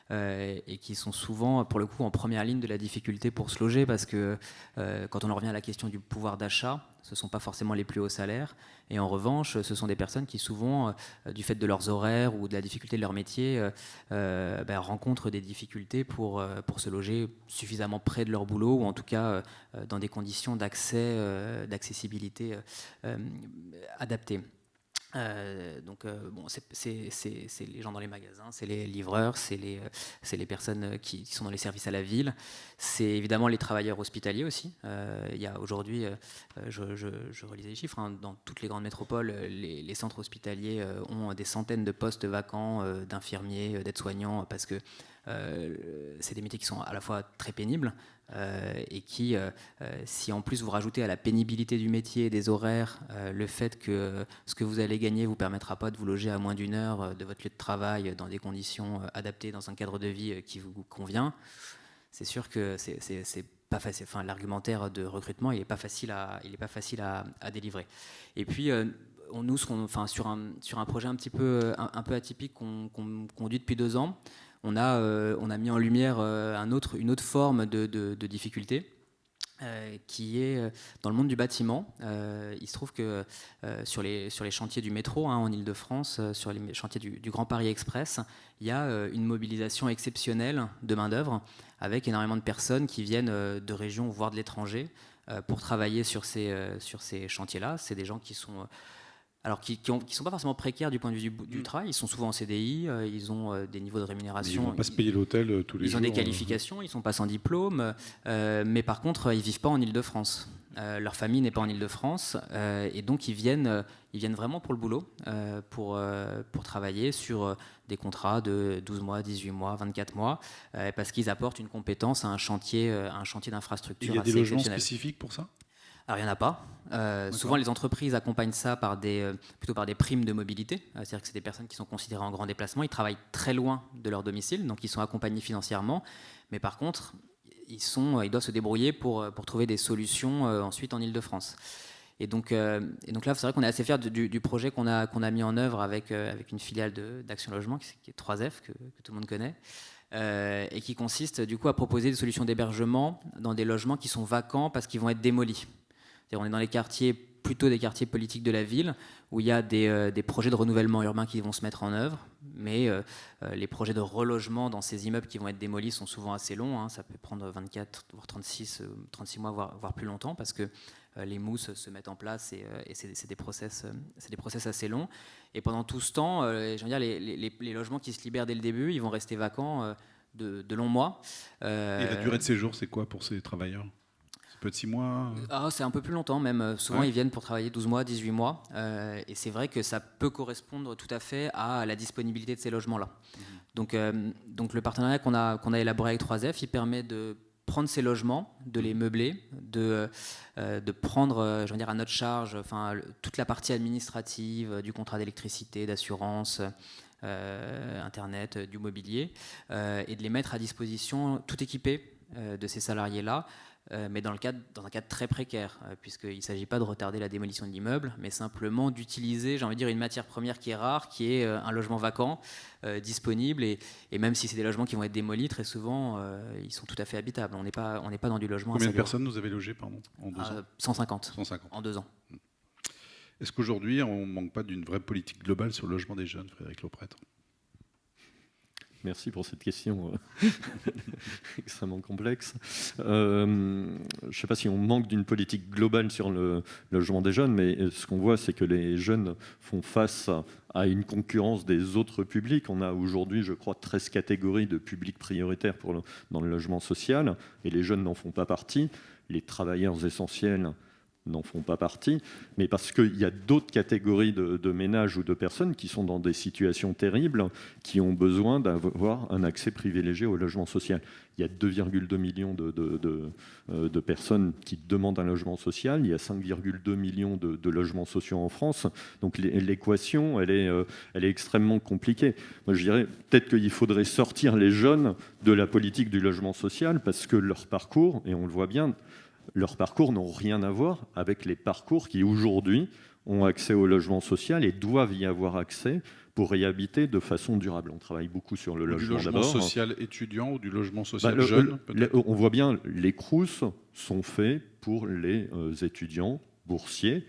Et qui sont souvent, pour le coup, en première ligne de la difficulté pour se loger, parce que quand on en revient à la question du pouvoir d'achat, ce ne sont pas forcément les plus hauts salaires, et en revanche, ce sont des personnes qui souvent, du fait de leurs horaires ou de la difficulté de leur métier, rencontrent des difficultés pour se loger suffisamment près de leur boulot, ou en tout cas dans des conditions d'accessibilité adaptées. C'est les gens dans les magasins, c'est les livreurs, c'est les personnes qui sont dans les services à la ville, c'est évidemment les travailleurs hospitaliers aussi. Il y a aujourd'hui, je relisais les chiffres, dans toutes les grandes métropoles, les centres hospitaliers ont des centaines de postes vacants d'infirmiers, d'aides-soignants, parce que c'est des métiers qui sont à la fois très pénibles et qui, si en plus vous rajoutez à la pénibilité du métier et des horaires le fait que ce que vous allez gagner ne vous permettra pas de vous loger à moins d'1 heure de votre lieu de travail dans des conditions adaptées, dans un cadre de vie qui vous convient, c'est sûr que c'est pas facile. Enfin, l'argumentaire de recrutement, il n'est pas facile à délivrer. Et puis nous, sur un projet un peu atypique qu'on conduit depuis 2 ans, on a mis en lumière une autre forme de difficulté qui est dans le monde du bâtiment. Il se trouve que sur les chantiers du métro en Ile-de-France, sur les chantiers du Grand Paris Express, il y a une mobilisation exceptionnelle de main-d'œuvre avec énormément de personnes qui viennent de régions, voire de l'étranger, pour travailler sur ces chantiers-là. C'est des gens qui sont... Alors, qui sont pas forcément précaires du point de vue du travail, ils sont souvent en CDI, ils ont des niveaux de rémunération. Ils ne vont pas se payer l'hôtel tous les jours. Ils ont des qualifications, ils ne sont pas sans diplôme, mais par contre, ils ne vivent pas en Ile-de-France. Leur famille n'est pas en Ile-de-France, et donc ils viennent vraiment pour le boulot, pour travailler sur des contrats de 12 mois, 18 mois, 24 mois, parce qu'ils apportent une compétence à un chantier d'infrastructure. Il y a des logements spécifiques pour ça ? Alors, il n'y en a pas. Souvent, les entreprises accompagnent ça plutôt par des primes de mobilité. C'est-à-dire que c'est des personnes qui sont considérées en grand déplacement. Ils travaillent très loin de leur domicile, donc ils sont accompagnés financièrement. Mais par contre, ils doivent se débrouiller pour trouver des solutions ensuite en Ile-de-France. Et donc là, c'est vrai qu'on est assez fiers du projet qu'on a mis en œuvre avec une filiale d'Action Logement, qui est 3F, que tout le monde connaît. Et qui consiste du coup à proposer des solutions d'hébergement dans des logements qui sont vacants parce qu'ils vont être démolis. On est dans les quartiers, plutôt des quartiers politiques de la ville, où il y a des projets de renouvellement urbain qui vont se mettre en œuvre, mais les projets de relogement dans ces immeubles qui vont être démolis sont souvent assez longs, ça peut prendre 24, voire 36 mois, voire plus longtemps, parce que les mousses se mettent en place et c'est des process assez longs. Et pendant tout ce temps, je veux dire, les logements qui se libèrent dès le début, ils vont rester vacants de longs mois. Et la durée de séjour, c'est quoi pour ces travailleurs ? Ça peut être 6 mois C'est un peu plus longtemps même. Souvent, ils viennent pour travailler 12 mois, 18 mois. Et c'est vrai que ça peut correspondre tout à fait à la disponibilité de ces logements-là. Donc le partenariat qu'on a élaboré avec 3F, il permet de prendre ces logements, de les meubler, de prendre je veux dire, à notre charge toute la partie administrative du contrat d'électricité, d'assurance, Internet, du mobilier, et de les mettre à disposition tout équipés de ces salariés-là, mais dans un cadre très précaire, puisqu'il ne s'agit pas de retarder la démolition de l'immeuble, mais simplement d'utiliser, j'ai envie de dire, une matière première qui est rare, qui est un logement vacant, disponible, et même si c'est des logements qui vont être démolis, très souvent, ils sont tout à fait habitables. On n'est pas dans du logement. Combien de personnes vous avez logé, pardon, en 2 ans? 150. 150 en 2 ans. Est-ce qu'aujourd'hui, on ne manque pas d'une vraie politique globale sur le logement des jeunes, Frédéric Lauprêtre? Merci pour cette question extrêmement complexe. Je ne sais pas si on manque d'une politique globale sur le logement des jeunes, mais ce qu'on voit, c'est que les jeunes font face à une concurrence des autres publics. On a aujourd'hui, je crois, 13 catégories de publics prioritaires dans le logement social, et les jeunes n'en font pas partie. Les travailleurs essentiels n'en font pas partie, mais parce qu'il y a d'autres catégories de ménages ou de personnes qui sont dans des situations terribles, qui ont besoin d'avoir un accès privilégié au logement social. Il y a 2,2 millions de personnes qui demandent un logement social, il y a 5,2 millions de logements sociaux en France, donc l'équation, elle est extrêmement compliquée. Moi, je dirais peut-être qu'il faudrait sortir les jeunes de la politique du logement social, parce que leur parcours, et on le voit bien, leurs parcours n'ont rien à voir avec les parcours qui, aujourd'hui, ont accès au logement social et doivent y avoir accès pour y habiter de façon durable. On travaille beaucoup sur le logement d'abord. Du logement social étudiant ou du logement social jeune, on voit bien, les Crous sont faits pour les étudiants boursiers.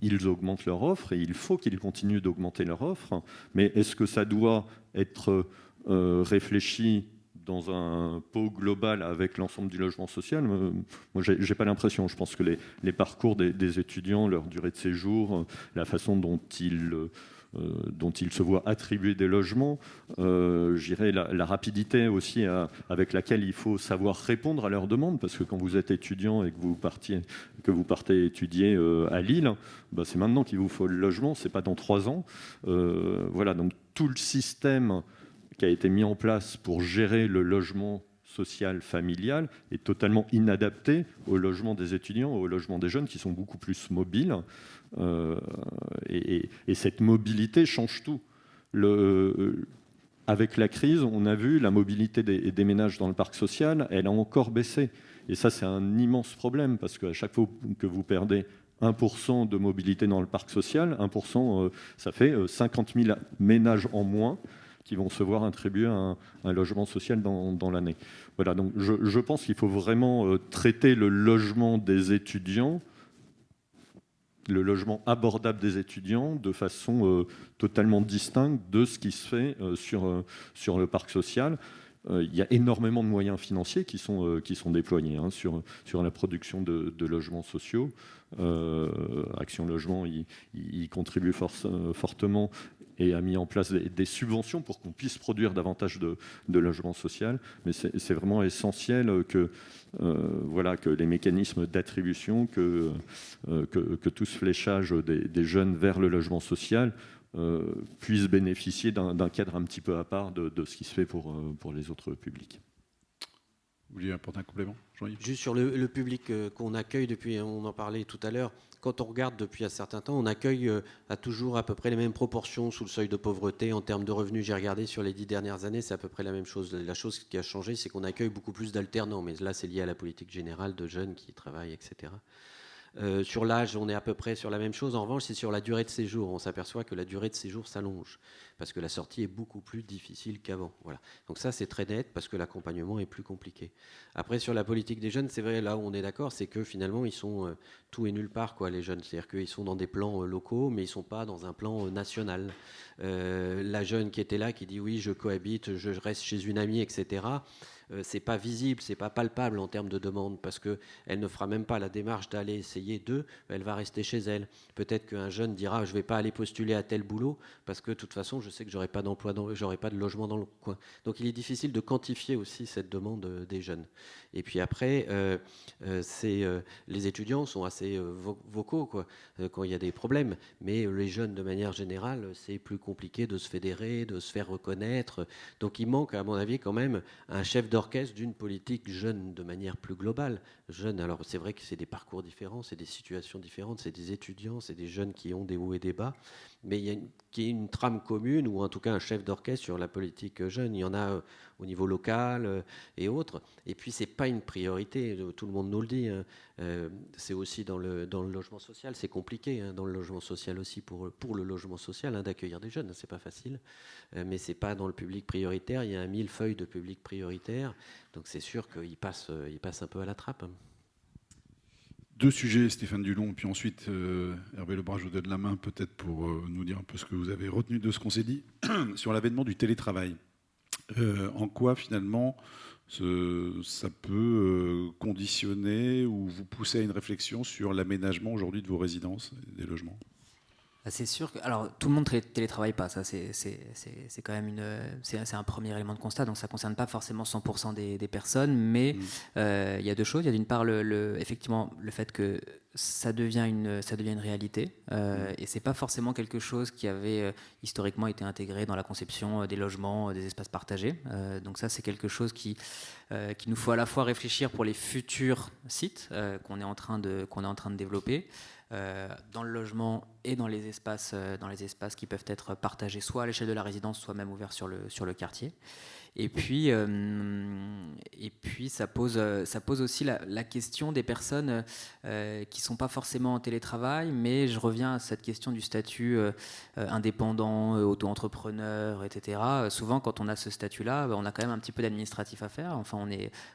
Ils augmentent leur offre et il faut qu'ils continuent d'augmenter leur offre. Mais est-ce que ça doit être réfléchi dans un pot global avec l'ensemble du logement social? Moi, j'ai pas l'impression. Je pense que les parcours des étudiants, leur durée de séjour, la façon dont ils se voient attribuer des logements, je dirais la rapidité aussi avec laquelle il faut savoir répondre à leurs demandes, parce que quand vous êtes étudiant et que vous partez étudier à Lille, c'est maintenant qu'il vous faut le logement, c'est pas dans 3 ans. Voilà, donc tout le système qui a été mis en place pour gérer le logement social familial est totalement inadapté au logement des étudiants, au logement des jeunes qui sont beaucoup plus mobiles. Et cette mobilité change tout. Avec la crise, on a vu la mobilité des ménages dans le parc social, elle a encore baissé. Et ça, c'est un immense problème, parce qu'à chaque fois que vous perdez 1% de mobilité dans le parc social, 1%, ça fait 50 000 ménages en moins qui vont se voir attribuer un logement social dans l'année. Voilà, donc je pense qu'il faut vraiment traiter le logement des étudiants, le logement abordable des étudiants, de façon totalement distincte de ce qui se fait sur le parc social. Il y a énormément de moyens financiers qui sont déployés sur la production de logements sociaux. Action Logement y contribue fortement et a mis en place des subventions pour qu'on puisse produire davantage de logements sociaux. Mais c'est vraiment essentiel que les mécanismes d'attribution, que tout ce fléchage des jeunes vers le logement social puissent bénéficier d'un cadre un petit peu à part de ce qui se fait pour les autres publics. Vous vouliez apporter un complément, Jean-Yves? Juste sur le public qu'on accueille depuis, on en parlait tout à l'heure, quand on regarde depuis un certain temps, on accueille à toujours à peu près les mêmes proportions sous le seuil de pauvreté en termes de revenus. J'ai regardé sur les 10 dernières années, c'est à peu près la même chose. La chose qui a changé, c'est qu'on accueille beaucoup plus d'alternants, mais là c'est lié à la politique générale de jeunes qui travaillent, etc. Sur l'âge, on est à peu près sur la même chose. En revanche, c'est sur la durée de séjour. On s'aperçoit que la durée de séjour s'allonge parce que la sortie est beaucoup plus difficile qu'avant. Voilà. Donc ça, c'est très net parce que l'accompagnement est plus compliqué. Après, sur la politique des jeunes, c'est vrai, là où on est d'accord, c'est que finalement, ils sont tout et nulle part, quoi, les jeunes. C'est-à-dire qu'ils sont dans des plans locaux, mais ils ne sont pas dans un plan national. La jeune qui était là, qui dit oui, je cohabite, je reste chez une amie, etc., c'est pas visible, c'est pas palpable en termes de demande, parce qu'elle ne fera même pas la démarche d'aller essayer d'eux, elle va rester chez elle. Peut-être qu'un jeune dira je vais pas aller postuler à tel boulot parce que de toute façon je sais que j'aurai pas d'emploi, j'aurai pas de logement dans le coin. Donc il est difficile de quantifier aussi cette demande des jeunes. Et puis après, les étudiants sont assez vocaux quoi, quand il y a des problèmes, mais les jeunes de manière générale, c'est plus compliqué de se fédérer, de se faire reconnaître. Donc il manque à mon avis quand même un chef d'orchestre d'orchestre d'une politique jeune de manière plus globale. Jeune, alors c'est vrai que c'est des parcours différents, c'est des situations différentes, c'est des étudiants, c'est des jeunes qui ont des hauts et des bas, mais il y a une trame commune, ou en tout cas un chef d'orchestre sur la politique jeune. Il y en a au niveau local et autres. Et puis c'est pas une priorité, tout le monde nous le dit, hein. C'est aussi dans le logement social, c'est compliqué, hein, dans le logement social aussi, pour le logement social, hein, d'accueillir des jeunes, c'est pas facile, mais c'est pas dans le public prioritaire. Il y a un millefeuille de public prioritaire, donc c'est sûr qu'il passe un peu à la trappe. Deux sujets, Stéphane Dulon, puis ensuite Hervé Lebras, je vous donne la main peut-être pour nous dire un peu ce que vous avez retenu de ce qu'on s'est dit sur l'avènement du télétravail. En quoi finalement ça peut conditionner ou vous pousser à une réflexion sur l'aménagement aujourd'hui de vos résidences et des logements? C'est sûr que, alors tout le monde télétravaille pas, ça c'est quand même c'est un premier élément de constat, donc ça concerne pas forcément 100% des personnes, mais il y a deux choses. Il y a d'une part effectivement le fait que ça devient une réalité, et c'est pas forcément quelque chose qui avait historiquement été intégré dans la conception des logements, des espaces partagés. Donc ça c'est quelque chose qui nous faut à la fois réfléchir pour les futurs sites qu'on est en train de développer. Dans le logement et dans les espaces qui peuvent être partagés soit à l'échelle de la résidence, soit même ouverts sur le quartier. Et puis ça pose aussi la question des personnes qui sont pas forcément en télétravail, mais je reviens à cette question du statut indépendant, auto-entrepreneur, etc. Souvent, quand on a ce statut-là, on a quand même un petit peu d'administratif à faire. Enfin,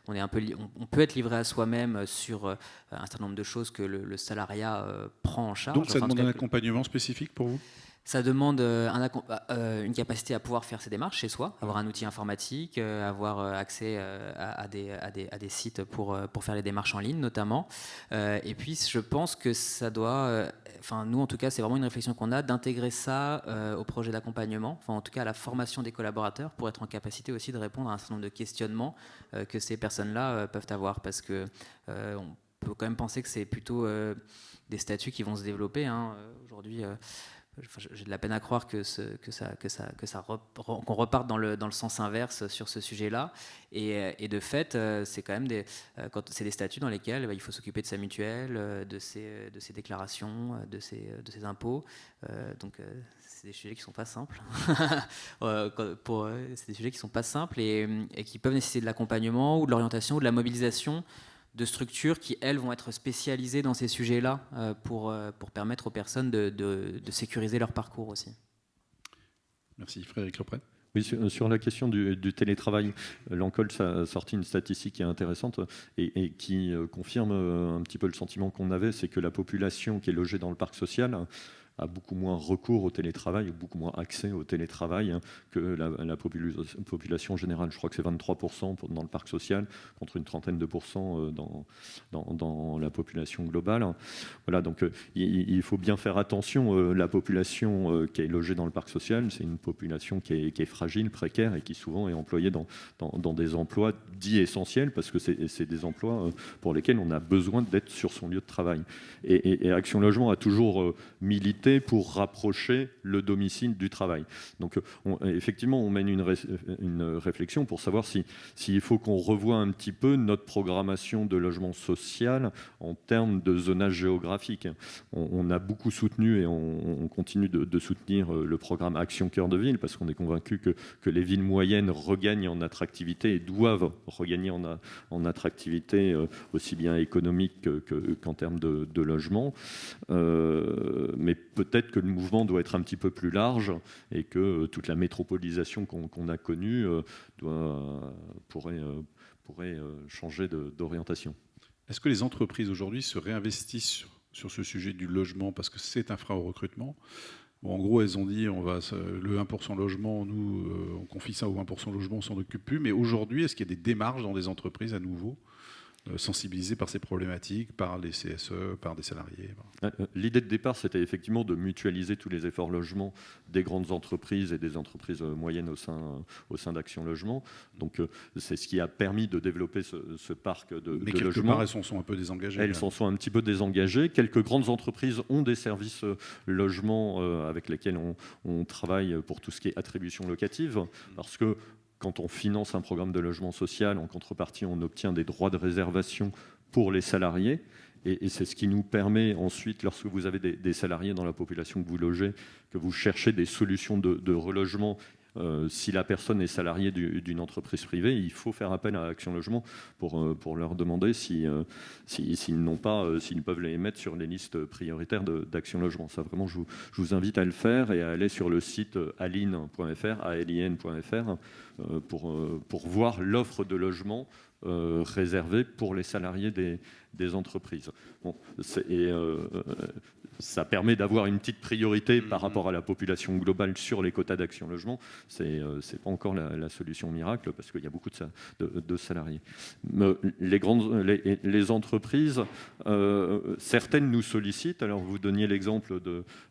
on peut être livré à soi-même sur un certain nombre de choses que le salariat prend en charge. Donc, ça demande un accompagnement spécifique pour vous ? Ça demande une capacité à pouvoir faire ses démarches chez soi, avoir un outil informatique, avoir accès à des sites pour faire les démarches en ligne notamment. Et puis je pense que ça doit, nous en tout cas c'est vraiment une réflexion qu'on a, d'intégrer ça au projet d'accompagnement, en tout cas à la formation des collaborateurs, pour être en capacité aussi de répondre à un certain nombre de questionnements que ces personnes-là peuvent avoir, parce que on peut quand même penser que c'est plutôt des statuts qui vont se développer, hein. Aujourd'hui j'ai de la peine à croire qu'on reparte dans le sens inverse sur ce sujet-là. Et de fait, c'est quand même c'est des statuts dans lesquels il faut s'occuper de sa mutuelle, de ses déclarations, de ses impôts. Donc c'est des sujets qui ne sont pas simples. C'est des sujets qui ne sont pas simples et qui peuvent nécessiter de l'accompagnement ou de l'orientation ou de la mobilisation de structures qui, elles, vont être spécialisées dans ces sujets-là pour permettre aux personnes de sécuriser leur parcours aussi. Merci. Frédéric Leprêtre. Oui, sur la question du télétravail, l'Encoll a sorti une statistique qui est intéressante et qui confirme un petit peu le sentiment qu'on avait, c'est que la population qui est logée dans le parc social a beaucoup moins recours au télétravail, beaucoup moins accès au télétravail que la population générale. Je crois que c'est 23% dans le parc social, contre une trentaine de pourcents dans la population globale. Voilà, donc il faut bien faire attention. La population qui est logée dans le parc social, c'est une population qui est fragile, précaire, et qui souvent est employée dans des emplois dits essentiels, parce que c'est des emplois pour lesquels on a besoin d'être sur son lieu de travail. Et Action Logement a toujours milité pour rapprocher le domicile du travail. Donc effectivement, on mène une réflexion pour savoir s'il faut qu'on revoie un petit peu notre programmation de logement social en termes de zonage géographique. On a beaucoup soutenu et on continue de soutenir le programme Action Cœur de Ville, parce qu'on est convaincu que les villes moyennes regagnent en attractivité et doivent regagner en attractivité aussi bien économique qu'en termes de logement. Mais peut-être que le mouvement doit être un petit peu plus large et que toute la métropolisation qu'on a connue pourrait changer d'orientation. Est-ce que les entreprises aujourd'hui se réinvestissent sur ce sujet du logement, parce que c'est un frein au recrutement? En gros, elles ont dit le 1% logement, nous, on confie ça au 1% logement, on s'en occupe plus. Mais aujourd'hui, est-ce qu'il y a des démarches dans des entreprises à nouveau sensibilisés par ces problématiques, par les CSE, par des salariés? L'idée de départ, c'était effectivement de mutualiser tous les efforts logement des grandes entreprises et des entreprises moyennes au sein d'Action Logement. Donc c'est ce qui a permis de développer ce parc de logements. Mais quelque part, elles s'en sont un peu désengagées. Elles s'en sont un petit peu désengagées. Quelques grandes entreprises ont des services logement avec lesquels on travaille pour tout ce qui est attribution locative, parce que quand on finance un programme de logement social, en contrepartie, on obtient des droits de réservation pour les salariés. Et c'est ce qui nous permet ensuite, lorsque vous avez des salariés dans la population que vous logez, que vous cherchez des solutions de relogement. Si la personne est salariée d'une entreprise privée, il faut faire appel à Action Logement pour leur demander s'ils peuvent les mettre sur les listes prioritaires d'Action Logement. Ça, vraiment, je vous invite à le faire et à aller sur le site alin.fr, alin.fr, pour voir l'offre de logement réservée pour les salariés des entreprises. Bon, ça permet d'avoir une petite priorité par rapport à la population globale sur les quotas d'Action Logement. C'est pas encore la solution miracle parce qu'il y a beaucoup de salariés. Les entreprises, certaines nous sollicitent. Alors vous donniez l'exemple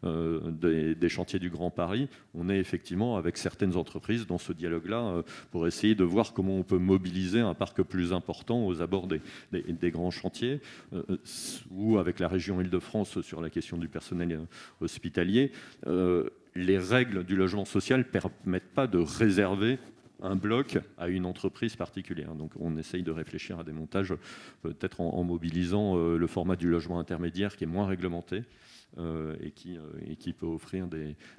des chantiers du Grand Paris. On est effectivement avec certaines entreprises dans ce dialogue-là pour essayer de voir comment on peut mobiliser un parc plus important aux abords des grands chantiers, ou avec la région Île-de-France sur la question du personnel hospitalier. Les règles du logement social ne permettent pas de réserver un bloc à une entreprise particulière. Donc on essaye de réfléchir à des montages, peut-être en mobilisant le format du logement intermédiaire qui est moins réglementé et qui peut offrir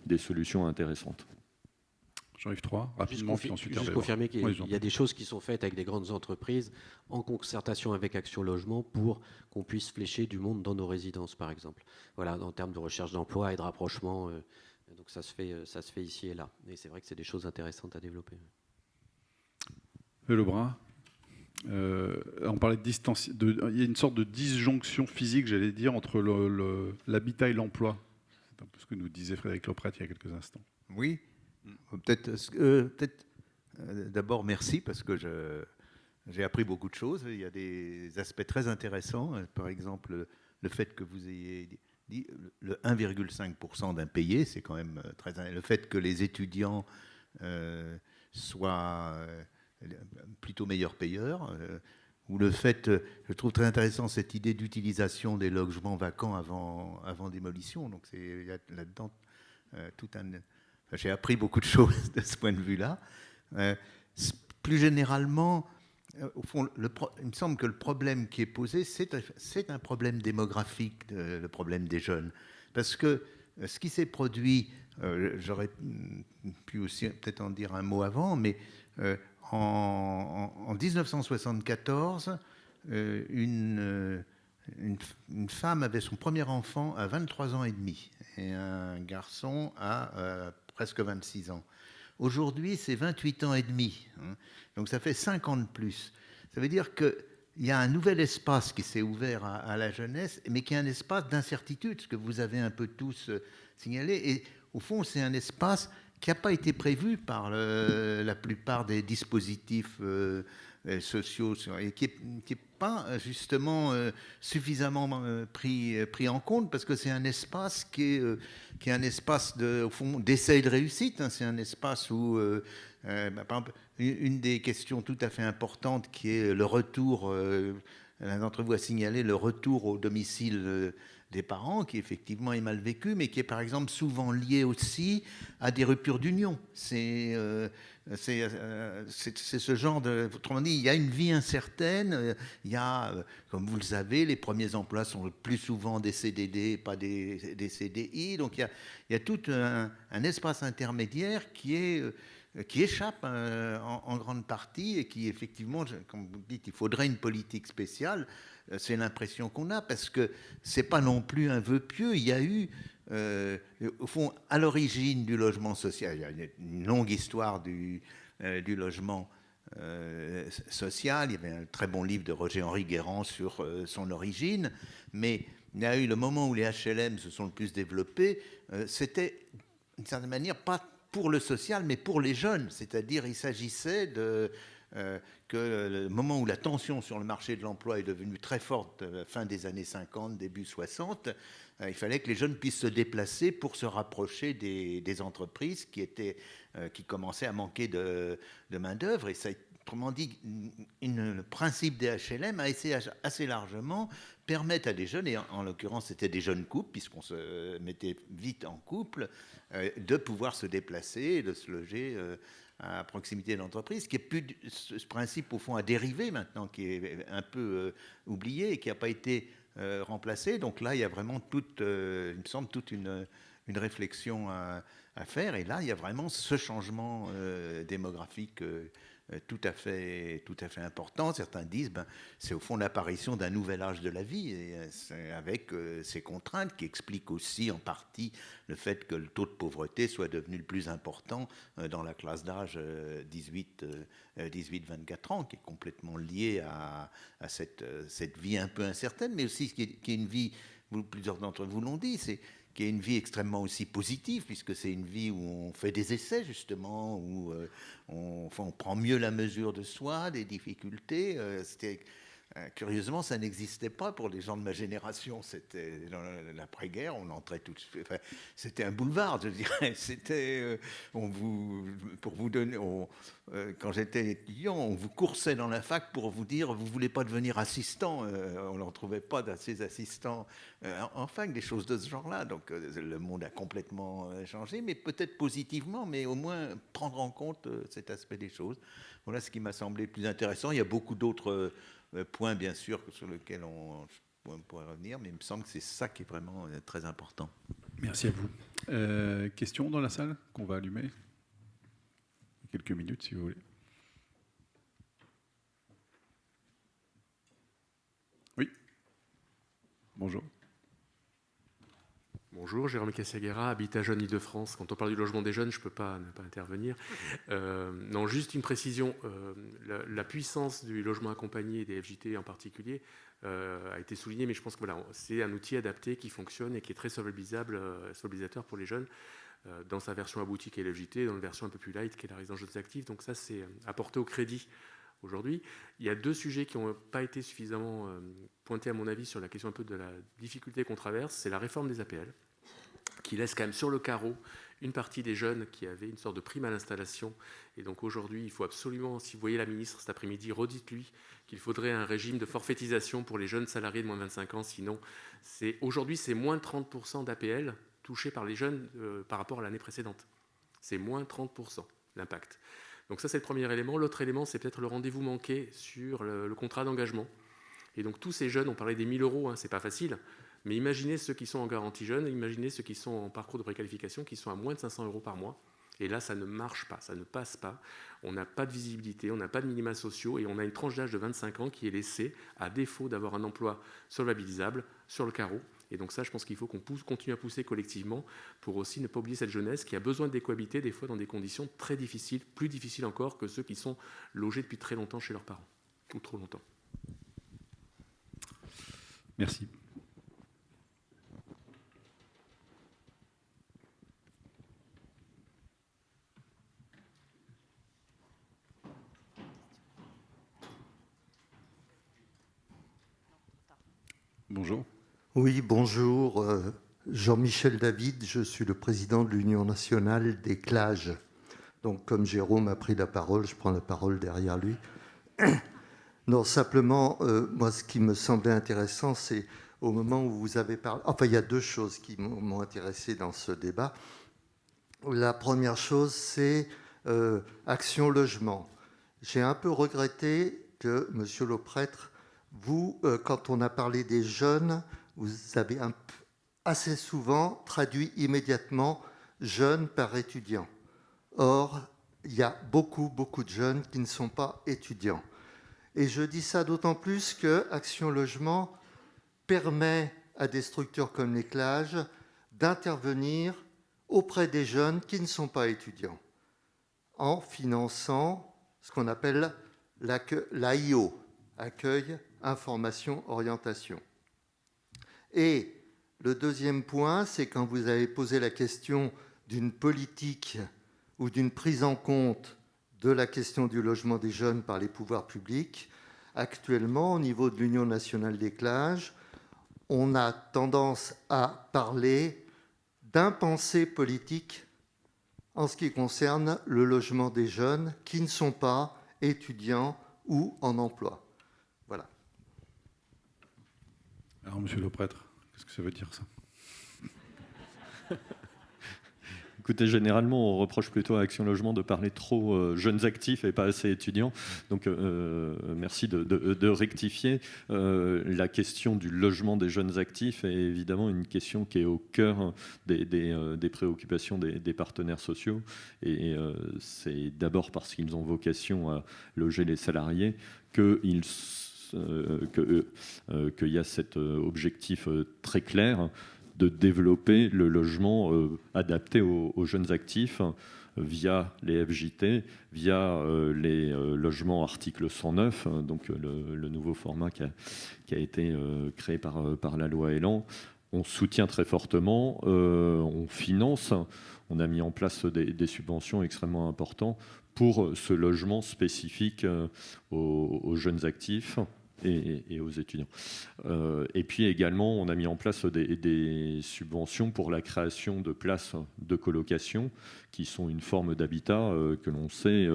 des solutions intéressantes. Jean-Yves III, rapidement, puis ensuite juste confirmer qu'il y a des choses qui sont faites avec des grandes entreprises en concertation avec Action Logement pour qu'on puisse flécher du monde dans nos résidences, par exemple. Voilà, en termes de recherche d'emploi et de rapprochement. Donc ça se fait ici et là. Et c'est vrai que c'est des choses intéressantes à développer. Lebrun, on parlait de distance. Il y a une sorte de disjonction physique, j'allais dire, entre l'habitat et l'emploi. C'est un peu ce que nous disait Frédéric Loprette il y a quelques instants. Oui. Peut-être d'abord merci parce que j'ai appris beaucoup de choses. Il y a des aspects très intéressants. Par exemple, le fait que vous ayez dit le 1,5% d'impayés, c'est quand même très... Le fait que les étudiants soient plutôt meilleurs payeurs, ou le fait, je trouve très intéressant cette idée d'utilisation des logements vacants avant démolition. Donc il y a là-dedans tout un... J'ai appris beaucoup de choses de ce point de vue-là. Plus généralement, au fond, il me semble que le problème qui est posé, c'est un problème démographique, le problème des jeunes. Parce que ce qui s'est produit, j'aurais pu aussi peut-être en dire un mot avant, mais en 1974, une femme avait son premier enfant à 23 ans et demi et un garçon à presque 26 ans. Aujourd'hui, c'est 28 ans et demi. Donc ça fait 5 ans de plus. Ça veut dire qu'il y a un nouvel espace qui s'est ouvert à la jeunesse, mais qui est un espace d'incertitude, ce que vous avez un peu tous signalé. Et au fond, c'est un espace qui n'a pas été prévu par la plupart des dispositifs sociaux et qui n'est pas justement suffisamment pris en compte parce que c'est un espace qui est un espace au fond d'essai et de réussite. C'est un espace où, par exemple, une des questions tout à fait importantes qui est le retour, l'un d'entre vous a signalé le retour au domicile des parents, qui effectivement est mal vécu, mais qui est par exemple souvent lié aussi à des ruptures d'union. C'est ce genre de... Autrement dit, il y a une vie incertaine, il y a, comme vous le savez, les premiers emplois sont le plus souvent des CDD, pas des CDI, donc il y a tout un espace intermédiaire qui échappe en grande partie et qui effectivement, comme vous dites, il faudrait une politique spéciale. C'est l'impression qu'on a parce que c'est pas non plus un vœu pieux. Il y a eu, au fond, à l'origine du logement social, il y a une longue histoire du logement social. Il y avait un très bon livre de Roger-Henri Guérand sur son origine, mais il y a eu le moment où les HLM se sont le plus développés. C'était, d'une certaine manière, pas pour le social, mais pour les jeunes. C'est-à-dire, il s'agissait que le moment où la tension sur le marché de l'emploi est devenue très forte, fin des années 50, début 60, il fallait que les jeunes puissent se déplacer pour se rapprocher des entreprises qui commençaient à manquer de main-d'œuvre. Et ça a autrement dit, le principe des HLM a essayé assez largement permettre à des jeunes, et en l'occurrence c'était des jeunes couples, puisqu'on se mettait vite en couple, de pouvoir se déplacer et de se loger à proximité de l'entreprise. Ce principe, au fond, a dérivé maintenant, qui est un peu oublié et qui n'a pas été remplacé. Donc là, il y a vraiment il me semble, toute une réflexion à faire. Et là, il y a vraiment ce changement démographique tout à fait important. Certains disent c'est au fond l'apparition d'un nouvel âge de la vie, et avec ces contraintes qui expliquent aussi en partie le fait que le taux de pauvreté soit devenu le plus important dans la classe d'âge 18-24 ans, qui est complètement lié à cette vie un peu incertaine, mais aussi qui est une vie, plusieurs d'entre vous l'ont dit, qui est une vie extrêmement aussi positive, puisque c'est une vie où on fait des essais, justement, où on prend mieux la mesure de soi, des difficultés. Curieusement, ça n'existait pas pour les gens de ma génération. C'était dans l'après-guerre, on entrait tout de suite. Enfin, c'était un boulevard, je dirais. C'était, pour vous donner, quand j'étais étudiant, on vous coursait dans la fac pour vous dire, vous voulez pas devenir assistant. On n'en trouvait pas d'assez assistants en fac, des choses de ce genre-là. Donc, le monde a complètement changé, mais peut-être positivement, mais au moins prendre en compte cet aspect des choses. Voilà ce qui m'a semblé plus intéressant. Il y a beaucoup d'autres point, bien sûr, sur lequel on pourrait revenir, mais il me semble que c'est ça qui est vraiment très important. Merci à vous. Question dans la salle qu'on va allumer? Quelques minutes, si vous voulez. Oui. Bonjour. Bonjour, Jérôme Cassaguera, Habitat Jeunes Île-de-France. Quand on parle du logement des jeunes, je ne peux pas ne pas intervenir. Non, juste une précision. La puissance du logement accompagné et des FJT en particulier a été soulignée, mais je pense que voilà, c'est un outil adapté qui fonctionne et qui est très solvabilisateur pour les jeunes dans sa version aboutie qui est l'FJT et dans la version un peu plus light qui est la résidence jeunes actifs. Donc ça, c'est apporté au crédit aujourd'hui. Il y a deux sujets qui n'ont pas été suffisamment pointés, à mon avis, sur la question un peu de la difficulté qu'on traverse. C'est la réforme des APL, qui laisse quand même sur le carreau une partie des jeunes qui avaient une sorte de prime à l'installation. Et donc aujourd'hui, il faut absolument, si vous voyez la ministre cet après-midi, redites-lui qu'il faudrait un régime de forfaitisation pour les jeunes salariés de moins de 25 ans. Sinon, aujourd'hui, c'est moins 30% d'APL touchés par les jeunes par rapport à l'année précédente. C'est moins 30% l'impact. Donc ça, c'est le premier élément. L'autre élément, c'est peut-être le rendez-vous manqué sur le contrat d'engagement. Et donc tous ces jeunes, on parlait des 1 000 €, hein, c'est pas facile, mais imaginez ceux qui sont en garantie jeune, imaginez ceux qui sont en parcours de préqualification, qui sont à moins de 500 € par mois. Et là, ça ne marche pas, ça ne passe pas. On n'a pas de visibilité, on n'a pas de minima sociaux, et on a une tranche d'âge de 25 ans qui est laissée, à défaut d'avoir un emploi solvabilisable, sur le carreau. Et donc ça, je pense qu'il faut qu'on continue à pousser collectivement pour aussi ne pas oublier cette jeunesse qui a besoin de cohabiter des fois dans des conditions très difficiles, plus difficiles encore que ceux qui sont logés depuis très longtemps chez leurs parents, ou trop longtemps. Merci. Bonjour. Oui, bonjour. Jean-Michel David, je suis le président de l'Union nationale des CLAGE. Donc, comme Jérôme a pris la parole, je prends la parole derrière lui. Non, simplement, moi, ce qui me semblait intéressant, c'est au moment où vous avez parlé... Enfin, il y a deux choses qui m'ont intéressé dans ce débat. La première chose, c'est Action Logement. J'ai un peu regretté que, monsieur le prêtre, vous, quand on a parlé des jeunes, vous avez assez souvent traduit immédiatement jeunes par étudiants. Or, il y a beaucoup de jeunes qui ne sont pas étudiants. Et je dis ça d'autant plus que Action Logement permet à des structures comme les CLAGE d'intervenir auprès des jeunes qui ne sont pas étudiants, en finançant ce qu'on appelle l'AIO, accueil, information, orientation. Et le deuxième point, c'est quand vous avez posé la question d'une politique ou d'une prise en compte de la question du logement des jeunes par les pouvoirs publics. Actuellement, au niveau de l'Union nationale des CLAGE, on a tendance à parler d'impensé politique en ce qui concerne le logement des jeunes qui ne sont pas étudiants ou en emploi. Voilà. Alors, monsieur le prêtre, qu'est-ce que ça veut dire, ça? Écoutez, généralement, on reproche plutôt à Action Logement de parler trop jeunes actifs et pas assez étudiants. Donc, merci de rectifier. La question du logement des jeunes actifs est évidemment une question qui est au cœur des préoccupations des partenaires sociaux. Et c'est d'abord parce qu'ils ont vocation à loger les salariés qu'il y a cet objectif très clair de développer le logement adapté aux jeunes actifs via les FJT, via les logements article 109, donc le nouveau format qui a été créé par la loi Elan. On soutient très fortement, on finance, on a mis en place des subventions extrêmement importantes pour ce logement spécifique aux jeunes actifs et aux étudiants. Et puis également, on a mis en place des subventions pour la création de places de colocation, qui sont une forme d'habitat que l'on sait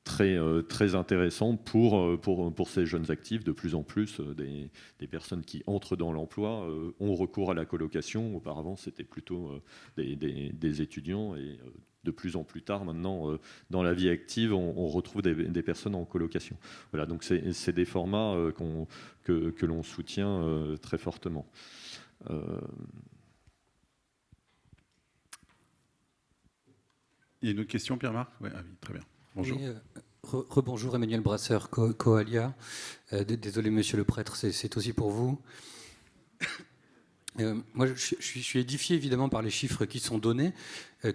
très intéressant pour ces jeunes actifs. De plus en plus, des personnes qui entrent dans l'emploi ont recours à la colocation. Auparavant, c'était plutôt des étudiants et de plus en plus tard, maintenant, dans la vie active, on retrouve des personnes en colocation. Voilà, donc c'est des formats que l'on soutient très fortement. Il y a une autre question, Pierre-Marc? Oui, très bien. Bonjour. Oui, rebonjour, Emmanuel Brasseur, Coalia. Désolé, monsieur le prêtre, c'est aussi pour vous. Moi, je suis édifié évidemment par les chiffres qui sont donnés,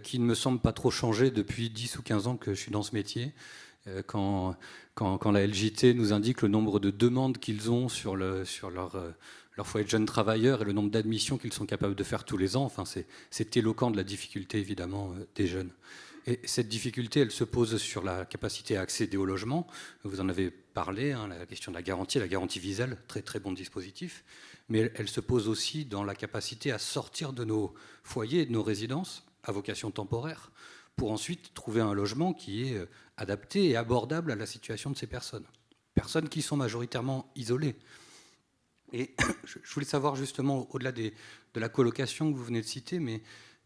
qui ne me semblent pas trop changer depuis 10 ou 15 ans que je suis dans ce métier. Quand la LJT nous indique le nombre de demandes qu'ils ont sur leur foyer de jeunes travailleurs et le nombre d'admissions qu'ils sont capables de faire tous les ans, enfin, c'est éloquent de la difficulté évidemment des jeunes. Et cette difficulté, elle se pose sur la capacité à accéder au logement. Vous en avez parlé, hein, la question de la garantie Wiesel, très très bon dispositif. Mais elle se pose aussi dans la capacité à sortir de nos foyers et de nos résidences à vocation temporaire pour ensuite trouver un logement qui est adapté et abordable à la situation de ces personnes. Personnes qui sont majoritairement isolées. Et je voulais savoir justement, au-delà de la colocation que vous venez de citer, mais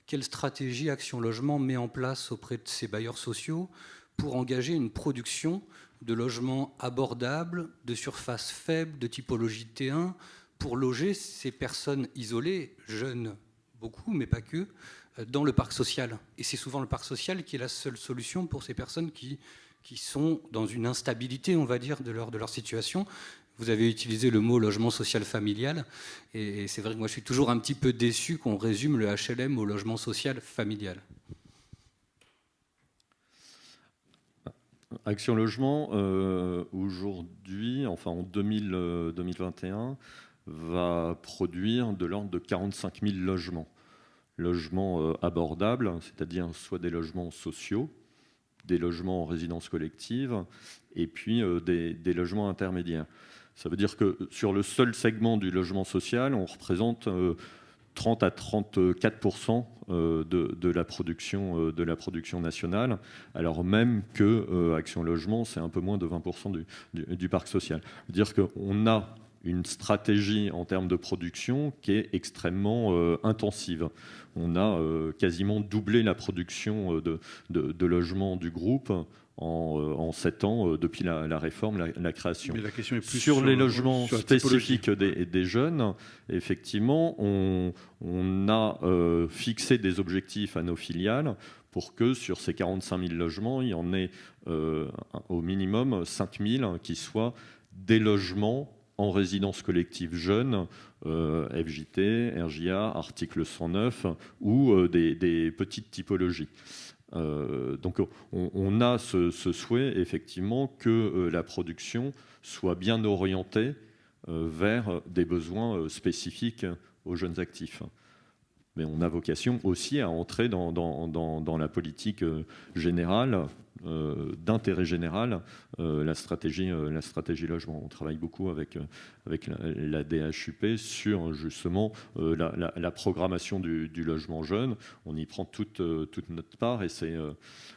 quelle stratégie Action Logement met en place auprès de ces bailleurs sociaux pour engager une production de logements abordables, de surface faible, de typologie T1, pour loger ces personnes isolées, jeunes beaucoup, mais pas que, dans le parc social. Et c'est souvent le parc social qui est la seule solution pour ces personnes qui sont dans une instabilité, on va dire, de leur situation. Vous avez utilisé le mot logement social familial, et c'est vrai que moi je suis toujours un petit peu déçu qu'on résume le HLM au logement social familial. Action Logement, aujourd'hui, enfin en 2021, va produire de l'ordre de 45 000 logements. Logements abordables, c'est-à-dire soit des logements sociaux, des logements en résidence collective, et puis des logements intermédiaires. Ça veut dire que sur le seul segment du logement social, on représente 30 à 34% de la production nationale, alors même que Action Logement, c'est un peu moins de 20% du parc social. Ça veut dire qu'on a une stratégie en termes de production qui est extrêmement intensive. On a quasiment doublé la production de logements du groupe en 7 ans depuis la réforme, la création. Mais la question est plus sur les logements spécifiques des jeunes, effectivement, on a fixé des objectifs à nos filiales pour que sur ces 45 000 logements, il y en ait au minimum 5 000 qui soient des logements en résidence collective jeune, FJT, RJA, article 109, ou des petites typologies. Donc on a ce souhait effectivement que la production soit bien orientée vers des besoins spécifiques aux jeunes actifs. Mais on a vocation aussi à entrer dans la politique générale, d'intérêt général, la stratégie logement. On travaille beaucoup avec la DHUP sur justement la programmation du logement jeune. On y prend toute notre part et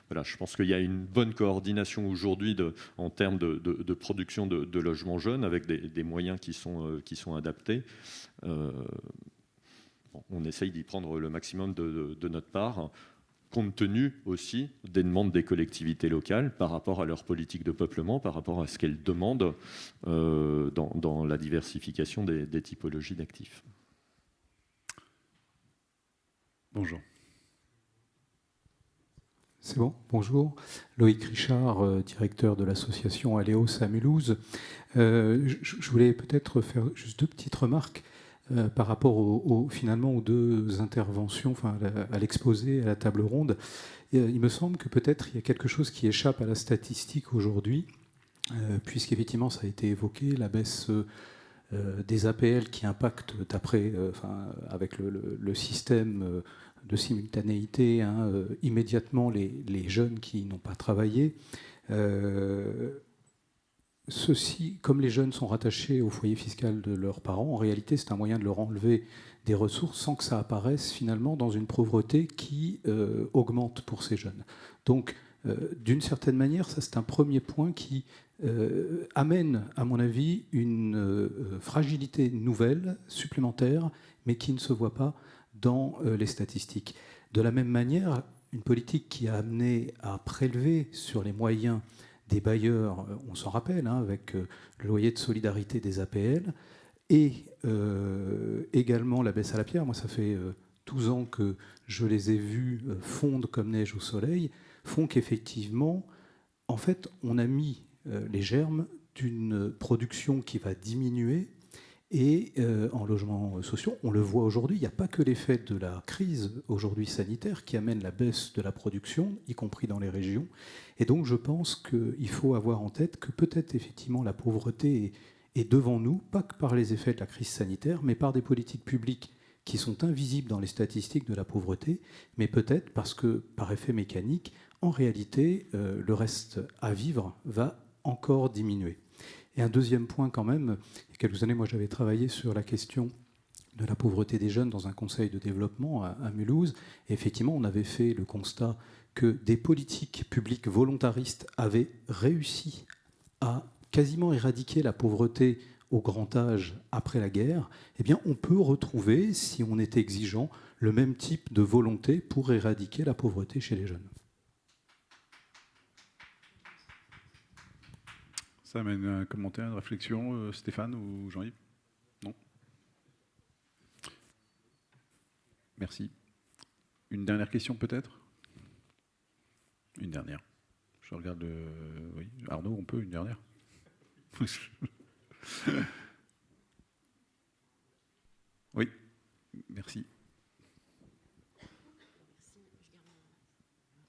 voilà, je pense qu'il y a une bonne coordination aujourd'hui en termes de production de logements jeunes avec des moyens qui sont adaptés. On essaye d'y prendre le maximum de notre part, compte tenu aussi des demandes des collectivités locales par rapport à leur politique de peuplement, par rapport à ce qu'elles demandent dans la diversification des typologies d'actifs. Bonjour. C'est bon, bonjour. Loïc Richard, directeur de l'association Aléos à Mulhouse. Je voulais peut-être faire juste 2 petites remarques. Par rapport finalement aux 2 interventions, enfin, à l'exposé, à la table ronde. Il me semble que peut-être il y a quelque chose qui échappe à la statistique aujourd'hui, puisqu'effectivement ça a été évoqué, la baisse des APL qui impacte avec le système de simultanéité, immédiatement les jeunes qui n'ont pas travaillé. Ceci, comme les jeunes sont rattachés au foyer fiscal de leurs parents, en réalité, c'est un moyen de leur enlever des ressources sans que ça apparaisse finalement dans une pauvreté qui augmente pour ces jeunes. Donc, d'une certaine manière, ça c'est un premier point qui amène, à mon avis, une fragilité nouvelle, supplémentaire, mais qui ne se voit pas dans les statistiques. De la même manière, une politique qui a amené à prélever sur les moyens des bailleurs, on s'en rappelle, avec le loyer de solidarité des APL, et également la baisse à la pierre. Moi, ça fait 12 ans que je les ai vus fondre comme neige au soleil, font qu'effectivement, en fait, on a mis les germes d'une production qui va diminuer. Et en logements sociaux, on le voit aujourd'hui, il n'y a pas que l'effet de la crise aujourd'hui sanitaire qui amène la baisse de la production, y compris dans les régions. Et donc je pense qu'il faut avoir en tête que peut-être effectivement la pauvreté est devant nous, pas que par les effets de la crise sanitaire, mais par des politiques publiques qui sont invisibles dans les statistiques de la pauvreté, mais peut-être parce que par effet mécanique, en réalité, le reste à vivre va encore diminuer. Et un deuxième point quand même, il y a quelques années, moi j'avais travaillé sur la question de la pauvreté des jeunes dans un conseil de développement à Mulhouse. Et effectivement, on avait fait le constat que des politiques publiques volontaristes avaient réussi à quasiment éradiquer la pauvreté au grand âge après la guerre. Eh bien, on peut retrouver, si on est exigeant, le même type de volonté pour éradiquer la pauvreté chez les jeunes. Ça amène un commentaire, une réflexion, Stéphane ou Jean-Yves? Non? Merci. Une dernière question peut-être? Une dernière. Je regarde oui. Arnaud, on peut une dernière? Oui, merci.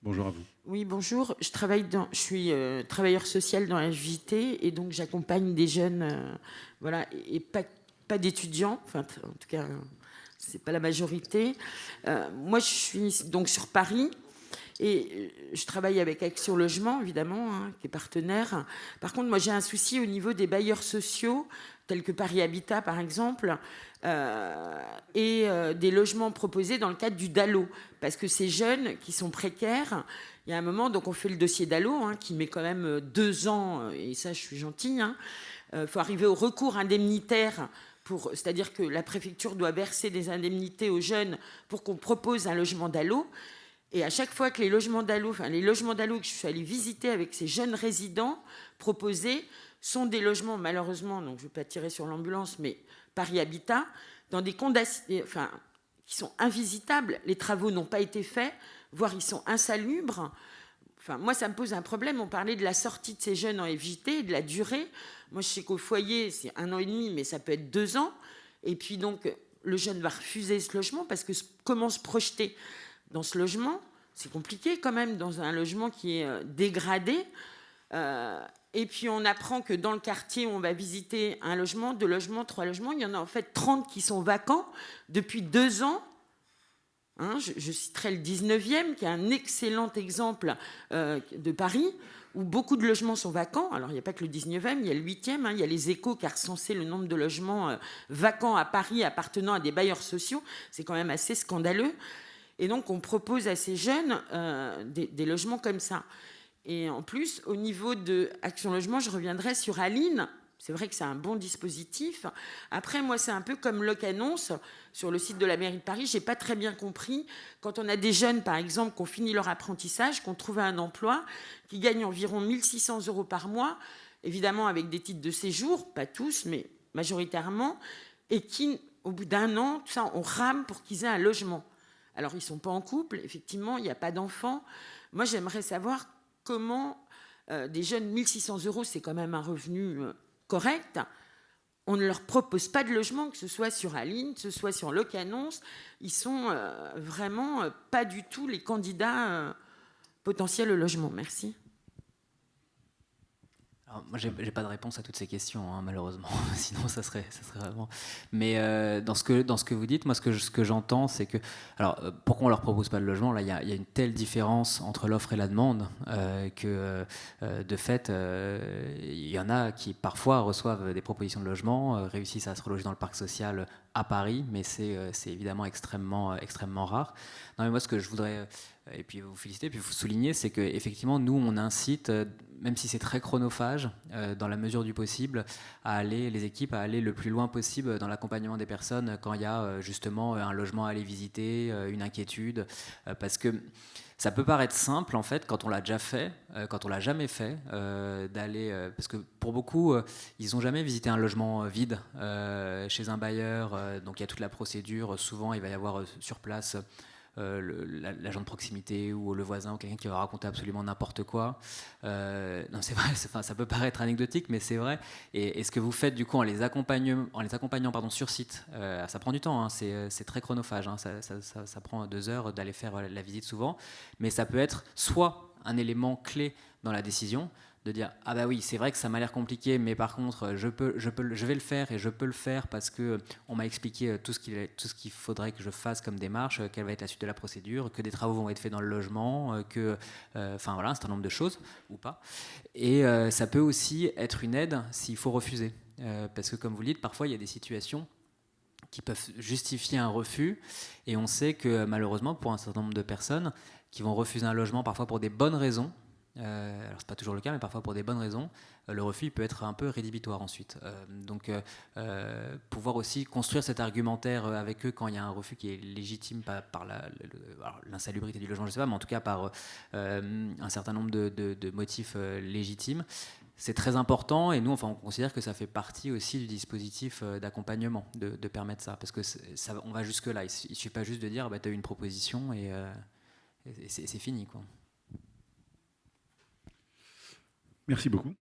Bonjour à vous. Oui, bonjour. Je suis travailleur social dans la FJT et donc j'accompagne des jeunes, voilà, et pas d'étudiants. Enfin, en tout cas, c'est pas la majorité. Moi, je suis donc sur Paris et je travaille avec Action Logement, évidemment, qui est partenaire. Par contre, moi, j'ai un souci au niveau des bailleurs sociaux, tels que Paris Habitat, par exemple, et des logements proposés dans le cadre du DALO. Parce que ces jeunes qui sont précaires, il y a un moment, donc on fait le dossier DALO, qui met quand même 2 ans, et ça, je suis gentille. Faut arriver au recours indemnitaire, c'est-à-dire que la préfecture doit verser des indemnités aux jeunes pour qu'on propose un logement DALO. Et à chaque fois que les logements DALO que je suis allée visiter avec ces jeunes résidents proposés, sont des logements, malheureusement, donc je ne vais pas tirer sur l'ambulance, mais Paris Habitat, dans des conditions qui sont invisitables. Les travaux n'ont pas été faits, voire ils sont insalubres. Enfin, moi, ça me pose un problème. On parlait de la sortie de ces jeunes en FJT, de la durée. Moi, je sais qu'au foyer, c'est 1 an et demi, mais ça peut être 2 ans. Et puis, donc, le jeune va refuser ce logement parce que comment se projeter dans ce logement? C'est compliqué quand même, dans un logement qui est dégradé. Et puis on apprend que dans le quartier où on va visiter 1 logement, 2 logements, 3 logements, il y en a en fait 30 qui sont vacants depuis 2 ans. Hein, je citerai le 19e, qui est un excellent exemple de Paris, où beaucoup de logements sont vacants. Alors, il n'y a pas que le 19e, il y a le 8e. Hein, il y a les Échos qui a recensé le nombre de logements vacants à Paris appartenant à des bailleurs sociaux. C'est quand même assez scandaleux. Et donc, on propose à ces jeunes des logements comme ça. Et en plus, au niveau de Action Logement, je reviendrai sur Aline. C'est vrai que c'est un bon dispositif. Après, moi, c'est un peu comme Locannonce sur le site de la mairie de Paris. Je n'ai pas très bien compris. Quand on a des jeunes, par exemple, qui ont fini leur apprentissage, qui ont trouvé un emploi, qui gagnent environ 1 600 € par mois, évidemment avec des titres de séjour, pas tous, mais majoritairement, et qui, au bout d'1 an, tout ça, on rame pour qu'ils aient un logement. Alors, ils ne sont pas en couple, effectivement, il n'y a pas d'enfants. Moi, j'aimerais savoir comment des jeunes, 1 600 €, c'est quand même un revenu correct. On ne leur propose pas de logement, que ce soit sur Aline, que ce soit sur Locannonce. Ils sont vraiment pas du tout les candidats potentiels au logement. Merci. Alors, moi, j'ai pas de réponse à toutes ces questions, hein, malheureusement. Sinon, ça serait vraiment. Mais dans ce que vous dites, moi, ce que j'entends, c'est que, alors, pourquoi on leur propose pas de logement? Là, il y a une telle différence entre l'offre et la demande que, de fait, il y en a qui parfois reçoivent des propositions de logement, réussissent à se reloger dans le parc social à Paris, mais c'est évidemment extrêmement rare. Non, mais moi, ce que je voudrais et puis vous féliciter, puis vous souligner, c'est qu'effectivement, nous, on incite, même si c'est très chronophage, dans la mesure du possible, les équipes à aller le plus loin possible dans l'accompagnement des personnes quand il y a justement un logement à aller visiter, une inquiétude, parce que ça peut paraître simple en fait quand on l'a déjà fait, quand on l'a jamais fait, d'aller, parce que pour beaucoup, ils n'ont jamais visité un logement vide chez un bailleur, donc il y a toute la procédure. Souvent, il va y avoir sur place l'agent de proximité ou le voisin ou quelqu'un qui va raconter absolument n'importe quoi. Non, c'est vrai, ça peut paraître anecdotique, mais c'est vrai. Et ce que vous faites du coup en les accompagnant sur site, ça prend du temps, hein, c'est très chronophage, hein, ça prend 2 heures d'aller faire la visite souvent, mais ça peut être soit un élément clé dans la décision, de dire ah bah oui, c'est vrai que ça m'a l'air compliqué, mais par contre je vais le faire, et je peux le faire parce que on m'a expliqué tout ce qu'il faudrait que je fasse comme démarche, quelle va être la suite de la procédure, que des travaux vont être faits dans le logement, enfin voilà, un certain nombre de choses ou pas. Et ça peut aussi être une aide s'il faut refuser, parce que comme vous le dites, parfois il y a des situations qui peuvent justifier un refus, et on sait que malheureusement pour un certain nombre de personnes qui vont refuser un logement parfois pour des bonnes raisons, alors c'est pas toujours le cas, mais parfois pour des bonnes raisons, le refus peut être un peu rédhibitoire ensuite. Donc pouvoir aussi construire cet argumentaire avec eux quand il y a un refus qui est légitime par l'insalubrité du logement, je sais pas, mais en tout cas par un certain nombre de motifs légitimes. C'est très important, et nous, enfin, on considère que ça fait partie aussi du dispositif d'accompagnement, de permettre ça, parce que on va jusque là. Il ne suffit pas juste de dire bah, tu as eu une proposition et c'est fini, quoi. Merci beaucoup.